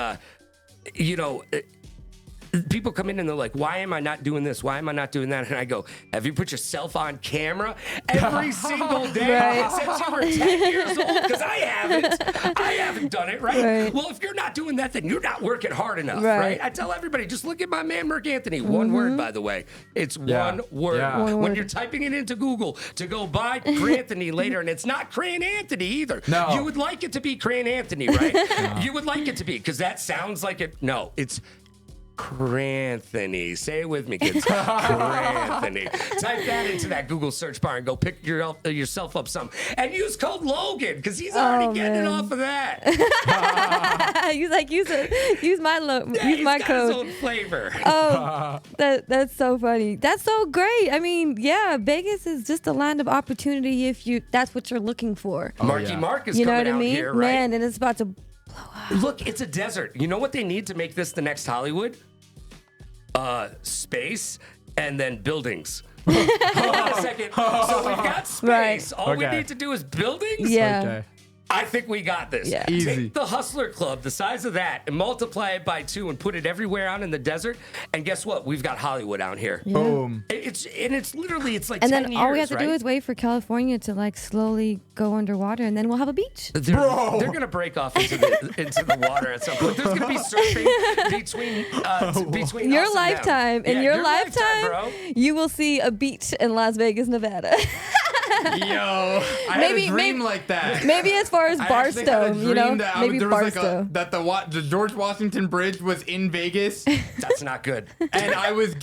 people come in and they're like, why am I not doing this? Why am I not doing that? And I go, have you put yourself on camera every single day since you were 10 years old? Because I haven't done it, right? Well, if you're not doing that, then you're not working hard enough, right? I tell everybody, just look at my man, Mercanthony. One word, by the way. It's one word. Yeah. When you're typing it into Google to go buy Cranthony later, and it's not Cran Anthony either. No. You would like it to be Cran Anthony, right? You would like it to be, because that sounds like it. No, it's Cranthony. Say it with me, kids. Cranthony. Type that into that Google search bar and go pick yourself up some. And use code Logan, because he's already getting it off of that. He's like, use my use my got code. His own flavor. Oh, that's so funny. That's so great. I mean, yeah, Vegas is just a land of opportunity if that's what you're looking for. Marky Mark is you know coming what I out mean? here, right? Man, and it's about to blow up. Look, it's a desert. You know what they need to make this the next Hollywood? Space and then buildings. Hold on a second. So we've got space. All we need to do is buildings? Yeah. Okay. I think we got this. Yeah. Easy. Take the Hustler Club, the size of that, and multiply it by 2 and put it everywhere out in the desert. And guess what? We've got Hollywood out here. Yeah. Boom. It's literally like And 10 then years, all we have to right? do is wait for California to like slowly go underwater, and then we'll have a beach. They're gonna break off into the water at some point. There's gonna be surfing between Your us and lifetime, them. in Yeah, your lifetime, bro. you will see a beach in Las Vegas, Nevada. Yo, I had a dream like that. Maybe as far as I actually had a Barstow, you know, dream that maybe there was Barstow. that the George Washington Bridge was in Vegas, That's not good. and I was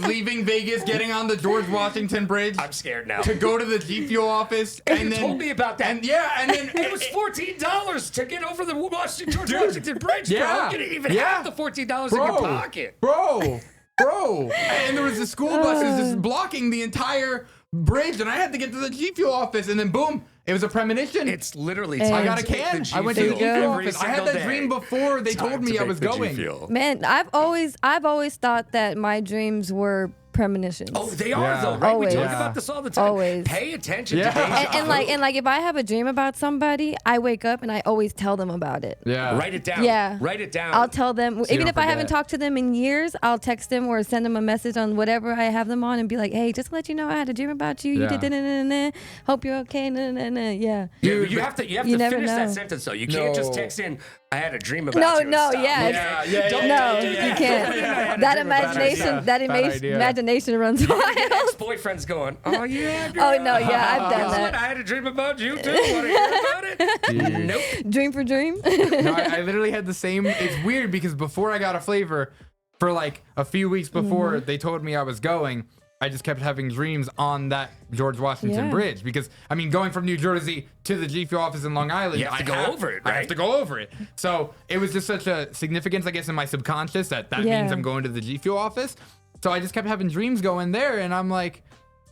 leaving Vegas, getting on the George Washington Bridge I'm scared now. to go to the G Fuel office, and You then told me about that. And then It was $14 to get over the George Washington Bridge, bro. Yeah. You didn't even Yeah. have the $14 in your pocket. Bro. And there was the school buses just blocking the entire bridge, and I had to get to the G Fuel office, and then boom, it was a premonition. It's literally Hey. time I got a to take can. the I went to the G G-Fuel Fuel every office. I had single that day. dream before they Time told to me I make was the going. G-Fuel. Man, I've always thought that my dreams were premonitions. Oh, they are Yeah. though, right? Always. We talk Yeah. about this all the time. Always. Pay attention Yeah. to deja and like if I have a dream about somebody, I wake up and I always tell them about it. Yeah. Write it down. Yeah. Write it down. I'll tell them, you even don't if I haven't forget. talked to them in years, I'll text them or send them a message on whatever I have them on and be like, hey, just to let you know I had a dream about you. You Yeah. did da-da-da-da-da. Hope you're okay. Da-da-da-da. Yeah. Dude, you have to you finish never that know. sentence though. You can't just No. text in, I had a dream about No, you. no, Stop. yeah. Yeah. No, you can't. That imagination, Bad idea. imagination runs wild. Ex-boyfriend's going, oh yeah, girl. Oh no, yeah, I've done Guess what? that. I had a dream about you too. Want to hear about it? Nope. Dream for dream. No, I literally had the same. It's weird because before I got a flavor, for like a few weeks before they told me I was going, I just kept having dreams on that George Washington Yeah. Bridge because I mean, going from New Jersey to the G Fuel office in Long Island, You have to go over it, I have right? to go over it. So it was just such a significance, I guess, in my subconscious that Yeah. means I'm going to the G Fuel office. So I just kept having dreams going there, and I'm like,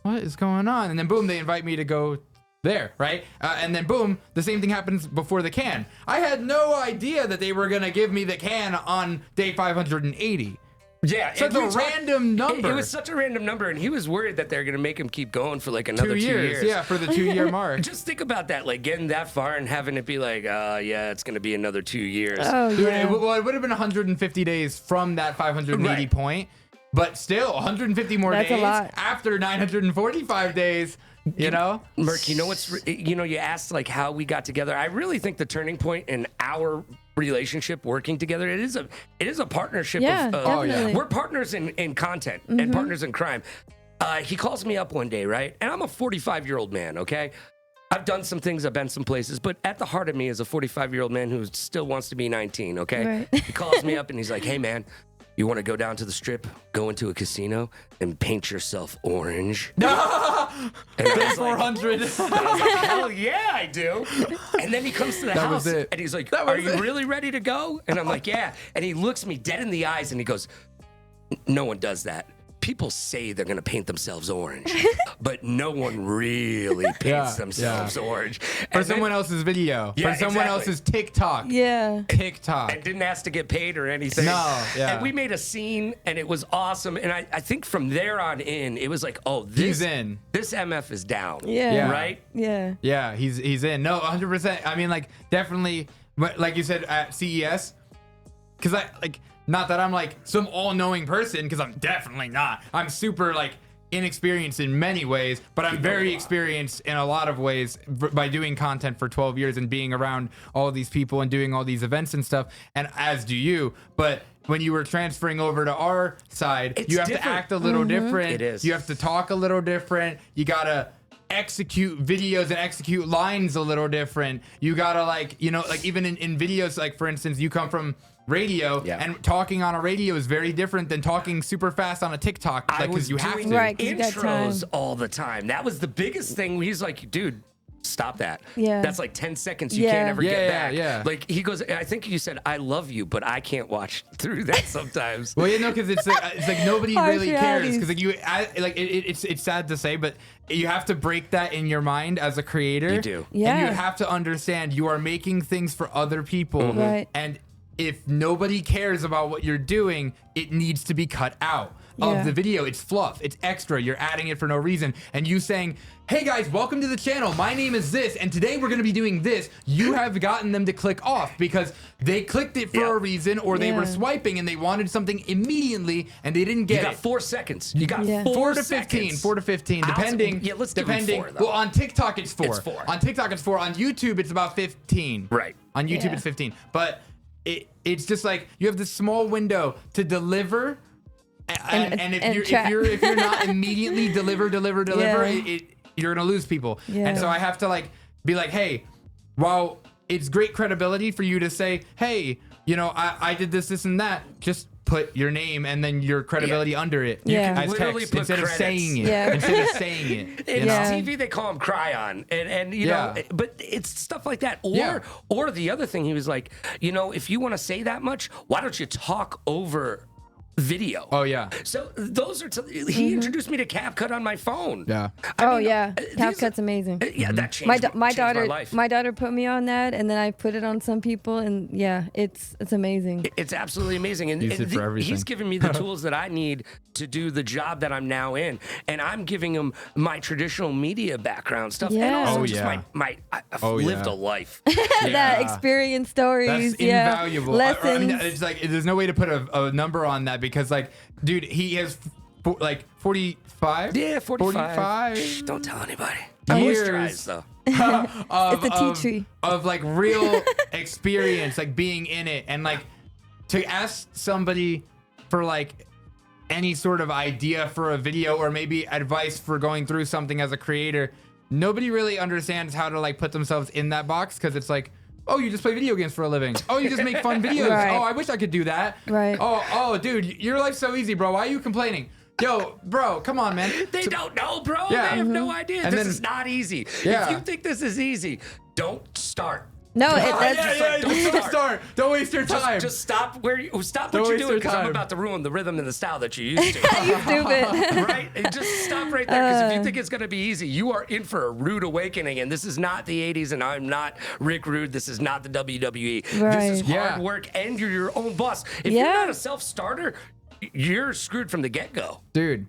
what is going on? And then boom, they invite me to go there, right? And then boom, the same thing happens before the can. I had no idea that they were gonna give me the can on day 580. Yeah, Such and a we talked- random number. It was such a random number, and he was worried that they're going to make him keep going for like another 2 years. Yeah, for the 2-year mark. Just think about that, like getting that far and having it be like, yeah, it's going to be another 2 years. Oh Dude, yeah. it would have been 150 days from that 580 Right. point, but still 150 more That's a days lot. after 945 days. You know, Merc, you know what's, you asked like how we got together. I really think the turning point in our relationship working together, it is a partnership. Yeah, of, definitely. We're partners in content and partners in crime. He calls me up one day, right? And I'm a 45-year-old man, okay? I've done some things, I've been some places, but at the heart of me is a 45-year-old man who still wants to be 19, okay? Right. He calls me up and he's like, hey, man, you want to go down to the strip, go into a casino, and paint yourself orange? And I was like, 400. I was like, hell yeah, I do. And then he comes to the That house was it. and he's like, That are was you it. really ready to go? And I'm like, yeah. And he looks me dead in the eyes and he goes, no one does that. People say they're going to paint themselves orange, but no one really paints Yeah, themselves yeah. orange. For And then- someone else's video. Yeah, for someone exactly. else's TikTok. Yeah. TikTok. and didn't ask to get paid or anything. No, yeah. And we made a scene and it was awesome. And I think from there on in, it was like, oh, He's in. This MF is down. Yeah. Yeah. Right? Yeah. Yeah, he's in. No, 100%. I mean, like, definitely, but like you said at CES, because not that I'm like some all-knowing person, because I'm definitely not. I'm super like inexperienced in many ways, but I'm very experienced in a lot of ways by doing content for 12 years and being around all these people and doing all these events and stuff. And as do you, but when you were transferring over to our side, It's you have different. to act a little different. It is. You have to talk a little different. You gotta execute videos and execute lines a little different. You gotta like even in videos, like for instance, you come from radio, Yeah. and talking on a radio is very different than talking super fast on a TikTok, I like was because you have doing to. Right. 'cause you got intros time. all the time. That was the biggest thing. He's like, dude, stop that. Yeah. That's like 10 seconds you Yeah. can't ever Yeah, get yeah, back. yeah. Like he goes, I think you said, I love you, but I can't watch through that sometimes. Well, because it's like nobody Harsh really cares realities. because it's sad to say, but you have to break that in your mind as a creator. You do. Yeah. And you have to understand you are making things for other people. Right. And if nobody cares about what you're doing, it needs to be cut out Yeah. of the video. It's fluff. It's extra. You're adding it for no reason. And you saying, hey guys, welcome to the channel. My name is this, and today we're going to be doing this. You have gotten them to click off because they clicked it for Yeah. a reason, or they were Yeah. swiping and they wanted something immediately and they didn't You get got it. 4 seconds. You got Yeah. 4 to 15, seconds. 4 to 15, I'll- depending. yeah, let's give him depending. 4, though. Well, on TikTok it's 4. It's 4. On TikTok it's 4. On YouTube it's about 15. Right. On YouTube Yeah. it's 15. But it's just like you have this small window to deliver, and if and you're chat. if you're not immediately deliver, Yeah. you're gonna lose people. Yeah. And so I have to like be like, hey, while it's great credibility for you to say, hey, you know, I did this and that, just put your name and then your credibility under it. Yeah. You can as literally text put instead credits. of saying it. Yeah. Instead of saying it. In You know? TV, they call him Cryon, and you know, but it's stuff like that. Or the other thing, he was like, you know, if you want to say that much, why don't you talk over video? Oh yeah. So those are. He introduced me to CapCut on my phone. Yeah. CapCut's amazing. Yeah, that changed My changed daughter, my life. my daughter put me on that, and then I put it on some people, and yeah, it's amazing. It's absolutely amazing, and, Use it for everything. he's giving me the tools that I need to do the job that I'm now in, and I'm giving him my traditional media background stuff, and Yeah. also Oh, just yeah. I've Oh, lived yeah. a life. That experience stories, That's invaluable. lessons. I mean, it's like there's no way to put a number on that because, like, dude, he has like 45. Yeah, 45. 45. Shh, don't tell anybody. Years. Moisturize though. Of, It's a tea tree. Of like real experience, like being in it, and like to ask somebody for like any sort of idea for a video or maybe advice for going through something as a creator. Nobody really understands how to like put themselves in that box because it's like, oh, you just play video games for a living. Oh, you just make fun videos. Right. Oh, I wish I could do that. Right. Oh, dude, your life's so easy, bro. Why are you complaining? Yo, bro, come on, man. They don't know, bro. Yeah. They have no idea. And This then- is not easy. Yeah. If you think this is easy, don't start. No, Don't start. Don't waste your time. Just stop stop Don't what you're waste doing your because I'm time. about to ruin the rhythm and the style that you used to. you stupid. Right? And just stop right there because if you think it's going to be easy, you are in for a rude awakening. And this is not the 80s, and I'm not Rick Rude. This is not the WWE. This is Right. hard Yeah. work, and you're your own boss. If you're Yeah. not a self-starter, you're screwed from the get-go. Dude.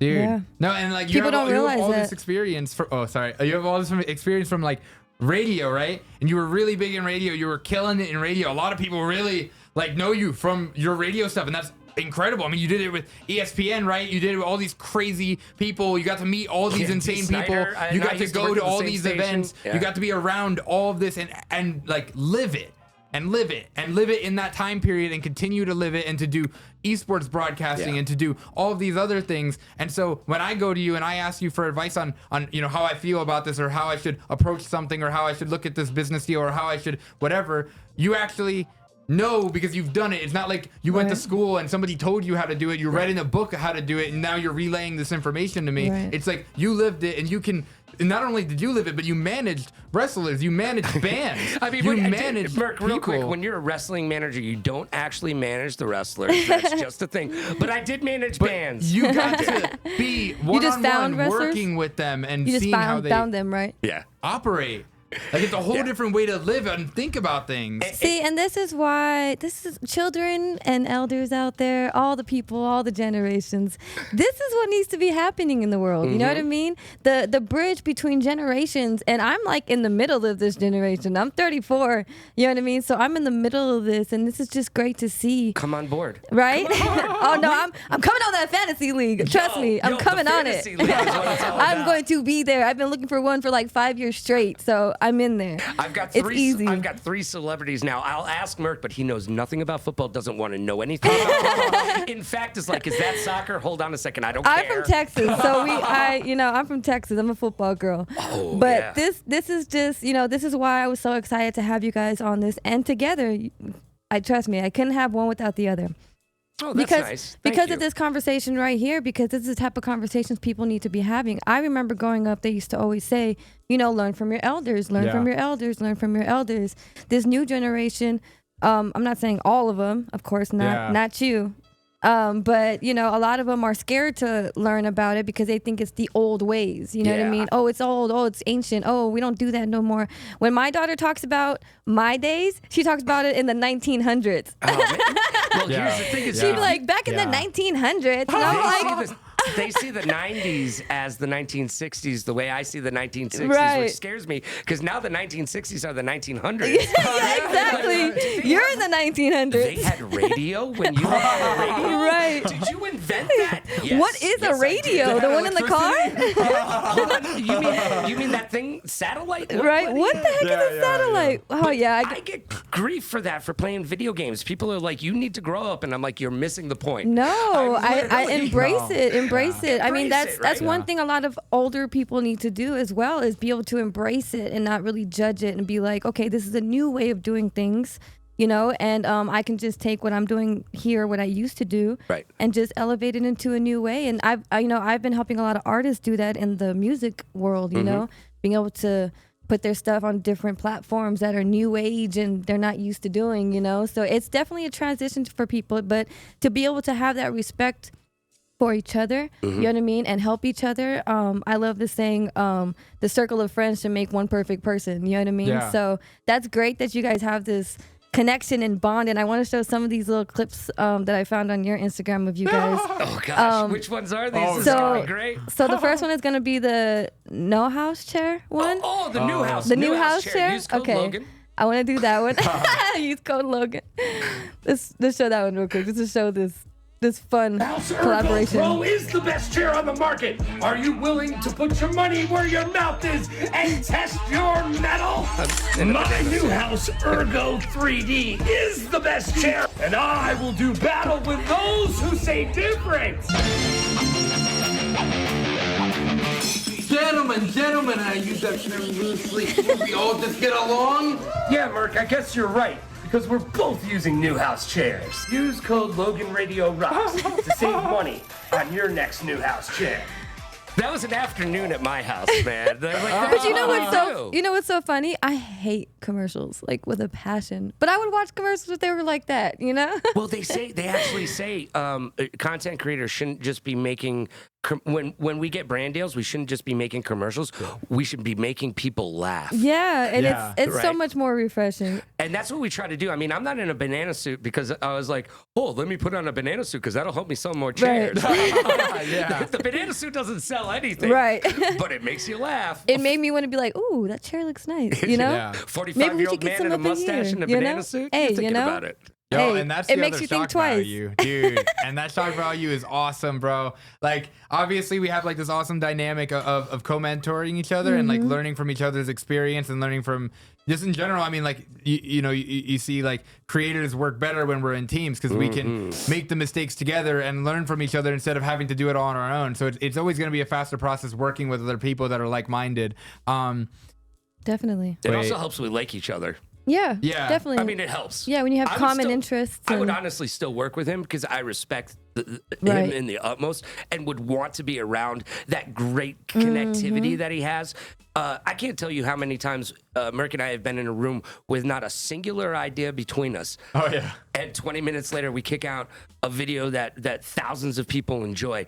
Yeah. No, and like you People have, don't you have realize all that. this experience for you have all this experience from like radio, right? And you were really big in radio. You were killing it in radio. A lot of people really like know you from your radio stuff, and that's incredible. I mean, you did it with ESPN, right? You did it with all these crazy people. You got to meet all these Yeah, insane Snyder, people. I You know, I got to used to go work to at the all same these station. events. Yeah. You got to be around all of this and like live it. And live it in that time period and continue to live it and to do esports broadcasting Yeah. and to do all of these other things. And so when I go to you and I ask you for advice on you know how I feel about this or how I should approach something or how I should look at this business deal or how I should whatever, you actually know because you've done it. It's not like you went to Right. school and somebody told you how to do it. You read in a book how to do it and now you're relaying this information to me. Right. It's like you lived it and you can. And not only did you live it, but you managed wrestlers, you managed bands. I mean, you when, managed Merc, real quick, people. when you're a wrestling manager, you don't actually manage the wrestlers. That's just a thing. But I did manage But bands. you got to be just found one-on-one wrestlers? working with them and You just seeing how they found them, right? Yeah. operate. Like it's a whole different way to live and think about things. See, and this is why this is children and elders out there, all the people, all the generations. This is what needs to be happening in the world. You know what I mean? The bridge between generations, and I'm like in the middle of this generation. I'm 34. You know what I mean? So I'm in the middle of this, and this is just great to see. Come on board. Right? Oh no, I'm coming on that fantasy league. Trust me, I'm the coming on it. fantasy league is what it's all I'm about. going to be there. I've been looking for one for like 5 years straight, so I'm in there. I've got It's three. easy. I've got three celebrities now. I'll ask Merc, but he knows nothing about football. Doesn't want to know anything about football. In fact, is like, is that soccer? Hold on a second. I don't care. I'm from Texas, so I'm from Texas. I'm a football girl. Oh, but yeah. this is just, this is why I was so excited to have you guys on this and together. I trust me, I couldn't have one without the other. Oh, that's because nice. Thank because you. of this conversation right here, because this is the type of conversations people need to be having. I remember growing up, they used to always say, learn from your elders, learn from your elders, learn from your elders. This new generation, I'm not saying all of them, of course, not you. But a lot of them are scared to learn about it because they think it's the old ways. You know what I Yeah. mean? Oh, it's old. Oh, it's ancient. Oh, we don't do that no more. When my daughter talks about my days, she talks about it in the 1900s. Oh, man. Well, here's the thing: is She'd be like, back in the 1900s. And I'm like, they see the 90s as the 1960s the way I see the 1960s, Right. which scares me because now the 1960s are the 1900s. yeah, exactly. You're in the 1900s. They had radio when you were on the radio? Right. Did you invent that? Yes. What is a Yes, I radio? did. The one in the car? Hold on. You mean that thing, satellite? Right. What the heck is a satellite? Oh, yeah. I get grief for that, for playing video games. People are like, you need to grow up. And I'm like, you're missing the point. No, I literally- embrace it. Embrace it. I mean, Embrace that's it, that's right? one thing a lot of older people need to do as well, is be able to embrace it and not really judge it and be like, okay, this is a new way of doing things, and I can just take what I'm doing here, what I used to do, Right. and just elevate it into a new way. And I've been helping a lot of artists do that in the music world, being able to put their stuff on different platforms that are new age and they're not used to doing, So it's definitely a transition for people, but to be able to have that respect for each other, you know what I mean, and help each other. I love the saying, the circle of friends should make one perfect person, you know what I mean? Yeah. So that's great that you guys have this connection and bond, and I want to show some of these little clips that I found on your Instagram of you guys. Oh, gosh. Which ones are these? This is so- gonna be great. So the first one is going to be the no house chair one. Oh, the new house. The new house chair? Use code Okay. Logan. I want to do that one. Use code Logan. Let's show that one real quick, just to show this fun collaboration. Pro is the best chair on the market. Are you willing to put your money where your mouth is and test your metal? My new house Ergo 3D is the best chair, and I will do battle with those who say different. Gentlemen, I use that term loosely. We all just get along. Yeah, Merc, I guess you're right. Because we're both using new house chairs. Use code Logan Radio Rocks to save money on your next new house chair. That was an afternoon at my house, man. They're like, But you know what's so funny? I hate commercials, like, with a passion. But I would watch commercials if they were like that, Well, they actually say content creators shouldn't just be making when we get brand deals, we shouldn't just be making commercials. We should be making people laugh. Yeah, and Yeah. it's so Right. muy more refreshing. And that's what we try to do. I mean, I'm not in a banana suit because I was like, oh, let me put on a banana suit because that'll help me sell more chairs. Yeah. The banana suit doesn't sell anything. Right. But it makes you laugh. It made me want to be like, ooh, that chair looks nice, you know? Yeah. Maybe we 45-year-old should get man in some a up in mustache here, and a you know? banana suit? Hey, You're thinking you know? about it. Yo, Hey, and that's it the makes other you think shock twice. value, dude. And that shock value is awesome, bro. Like, obviously, we have like this awesome dynamic of co-mentoring each other and like learning from each other's experience and learning from just in general. I mean, like you see like creators work better when we're in teams because we can make the mistakes together and learn from each other instead of having to do it all on our own. So it's always going to be a faster process working with other people that are like-minded. Definitely. It Wait. also helps we like each other. Yeah, Yeah. definitely. I mean, it helps. Yeah, when you have I would common still- interests. I would and- honestly still work with him because I respect him Right. in the utmost and would want to be around that great connectivity that he has. I can't tell you how many times Merc and I have been in a room with not a singular idea between us. Oh, yeah. And 20 minutes later, we kick out a video that thousands of people enjoy.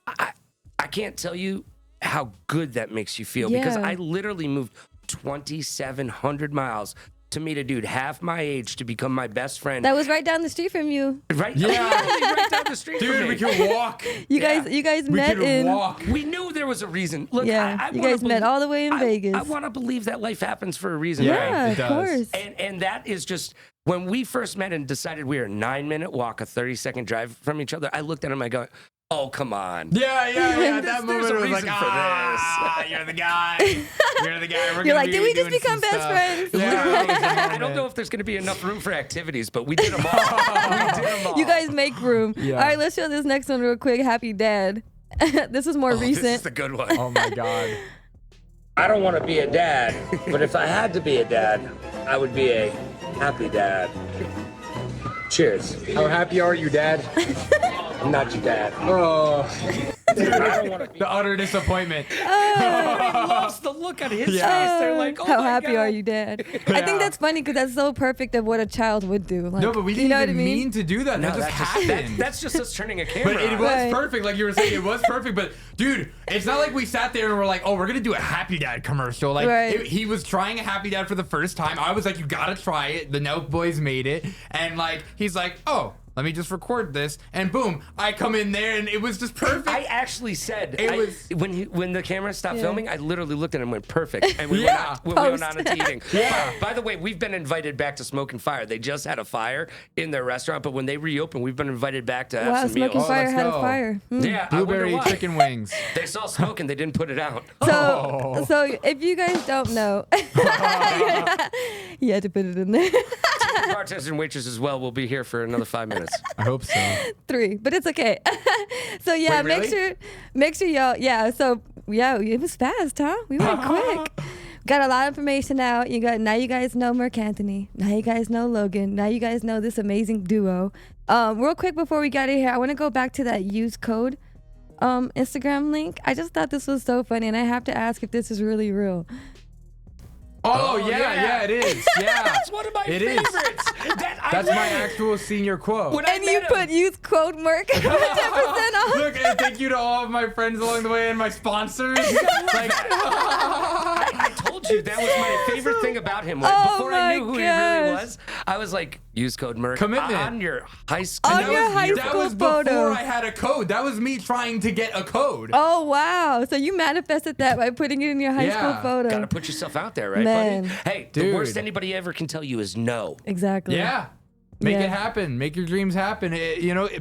I can't tell you how good that makes you feel because Yeah. I literally moved 2,700 miles to meet a dude half my age to become my best friend. That was right down the street from you. Right? Yeah. Literally right down the street from Dude, me. we can walk. You guys We met can in. walk. We knew there was a reason. Look, Yeah, I you wanna guys met all the way in Vegas. I want to believe that life happens for a reason. Yeah. Right? Yeah, it of does. course. And that is just when we first met and decided we were a 9-minute walk, a 30-second drive from each other. I looked at him. I go, "Oh, come on." Yeah. At that There's moment, a it was like, reason for you're the guy. You're the guy. We're You're gonna like, be did we just doing become some best stuff." friends? Yeah. I don't know if there's going to be enough room for activities, but we did them all. We did them all. You guys make room. Yeah. All right, let's show this next one real quick. Happy Dad. This is more Oh, recent. This is the good one. Oh my God. I don't want to be a dad, but if I had to be a dad, I would be a happy dad. Cheers. How happy are you, Dad? I'm not your dad. Oh. I don't want to be. The utter disappointment. Everybody loves the look on his face. They're like, "Oh How my happy God." are you, Dad? I think that's funny because that's so perfect of what a child would do. Like, No, but we you didn't know even what I mean? mean to do that. No, That just happened. that's just us turning a camera. But it on. was Right. perfect, like you were saying. It was perfect, but dude, it's not like we sat there and we're like, "Oh, we're gonna do a Happy Dad commercial." Like Right. he was trying a Happy Dad for the first time. I was like, "You gotta try it." The Nelk Boys made it, and like he's like, "Oh, let me just record this, and boom, I come in there, and it was just perfect. I actually said when the camera stopped Yeah. filming, I literally looked at him and went perfect, and we Yeah. went on to eating. By the way, we've been invited back to Smoke and Fire. They just had a fire in their restaurant, but when they reopen, we've been invited back to have Wow, some meals. Smoking Fire let's had a go. fire. Yeah, I wonder Blueberry why. chicken wings. They saw smoke and they didn't put it out. So if you guys don't know, you had to put it in there. Bartenders and waitresses as well will be here for another 5 minutes. I hope so. 3, but it's okay. So yeah, Wait, really? make sure y'all. Yeah, so yeah, it was fast, huh? We went quick. Got a lot of information out. Now you guys know Mercanthony. Now you guys know Logan. Now you guys know this amazing duo. Real quick before we get out of here, I want to go back to that use code Instagram link. I just thought this was so funny, and I have to ask if this is really real. Oh, yeah, it is. Yeah. That's one of my It is. favorites. That's my actual senior quote. When I And you met him- put use code Merc for 10% off. Look, and thank you to all of my friends along the way and my sponsors. Like, I told you that was my favorite thing about him. Oh Before I my knew who he really gosh. was, I was like, use code Merc Commitment. on your high school. On your high that school was photo. before I had a code. That was me trying to get a code. Oh wow! So you manifested that by putting it in your high Yeah. school photo. Gotta put yourself out there, right, Man. buddy? Hey, the Dude. worst anybody ever can tell you is no. Exactly. Yeah. Make Yeah. it happen. Make your dreams happen.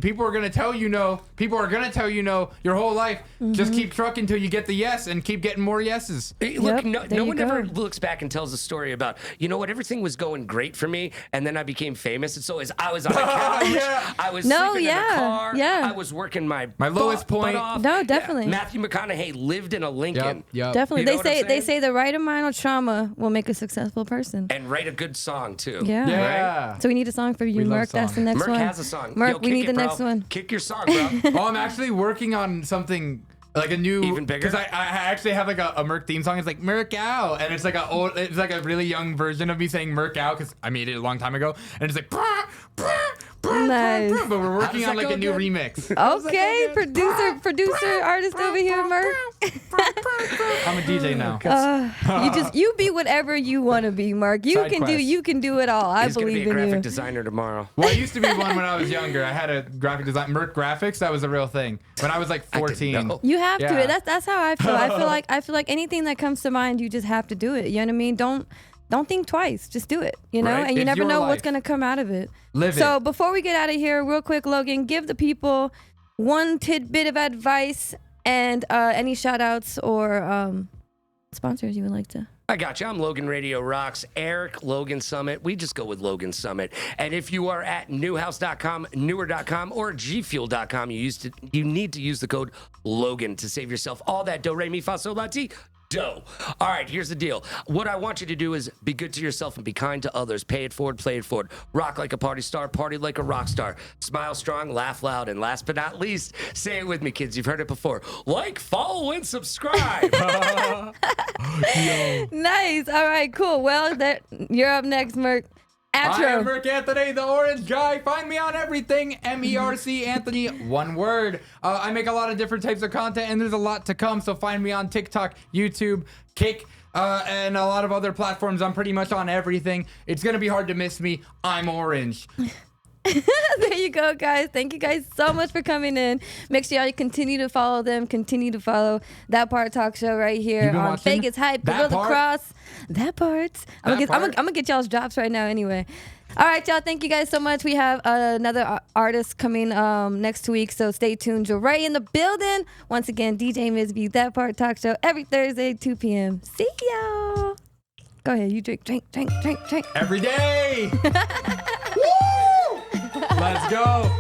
People are going to tell you no. People are going to tell you no your whole life. Mm-hmm. Just keep trucking until you get the yes and keep getting more yeses. Hey, Look, Yep, there no you one go. ever looks back and tells a story about, you know what, everything was going great for me, and then I became famous. It's always, I was on a couch, Yeah. I was No, sleeping in yeah, a car, yeah. I was working my lowest butt point. off. No, definitely. Matthew McConaughey lived in a Lincoln. Yep. Definitely. You know They what I'm say they saying? say the right amount of trauma will make a successful person. And write a good song, too. Yeah. Yeah. So we need a song for you, We love Merc. That's the songs. next Merc one. has a song. Merc, Yo, we kick need the it, bro. next one. Kick your song, bro. Oh, I'm actually working on something like a new, Even bigger? because I actually have like a Merc theme song. It's like Merc out, and it's like it's like a really young version of me saying Merc out because I made it a long time ago, and it's like. Nice. But we're working does on that like go a new again? remix. Okay, producer, artist over here, Merc. I'm a DJ now. You be whatever you want to be, Mark. You Side can quest. do it all. I He's going to believe be a in graphic you. designer tomorrow. Well, I used to be one when I was younger. I had a graphic design, Merc Graphics. That was a real thing. When I was like 14. know. You have Yeah. to. That's how I feel. I feel like anything that comes to mind, you just have to do it. You know what I mean? Don't think twice. Just do it. You know, Right. and you It's never your know what's life. gonna come out of it. Live so it. before we get out of here, real quick, Logan, give the people one tidbit of advice and any shout outs or sponsors you would like to. I got you. I'm Logan Radio Rocks. Eric, Logan Summit. We just go with Logan Summit. And if you are at newhouse.com, newer.com, or gfuel.com, you need to use the code Logan to save yourself all that do, re, mi, fa, sol, la, ti. Dough. All right, here's the deal. What I want you to do is be good to yourself and be kind to others. Pay it forward, play it forward. Rock like a party star, party like a rock star. Smile strong, laugh loud, and last but not least, say it with me, kids. You've heard it before. Like, follow, and subscribe. Nice. All right, cool. Well, you're up next, Merc. I am Outro. Mercanthony, the orange guy. Find me on everything. MERC Anthony, one word. I make a lot of different types of content, and there's a lot to come. So find me on TikTok, YouTube, Kick, and a lot of other platforms. I'm pretty much on everything. It's going to be hard to miss me. I'm orange. There you go, guys. Thank you guys so much for coming in. Make sure y'all continue to follow them. Continue to follow That Part Talk Show right here You've been on watching Vegas Hype. That Below the Part? Cross. That part. I'm gonna get y'all's drops right now anyway. All right, y'all. Thank you guys so much. We have another artist coming next week, so stay tuned. Jeray in the building. Once again, DJ Misby, That Part Talk Show every Thursday, 2 p.m. See y'all. Go ahead. You drink. Every day. Woo! Let's go.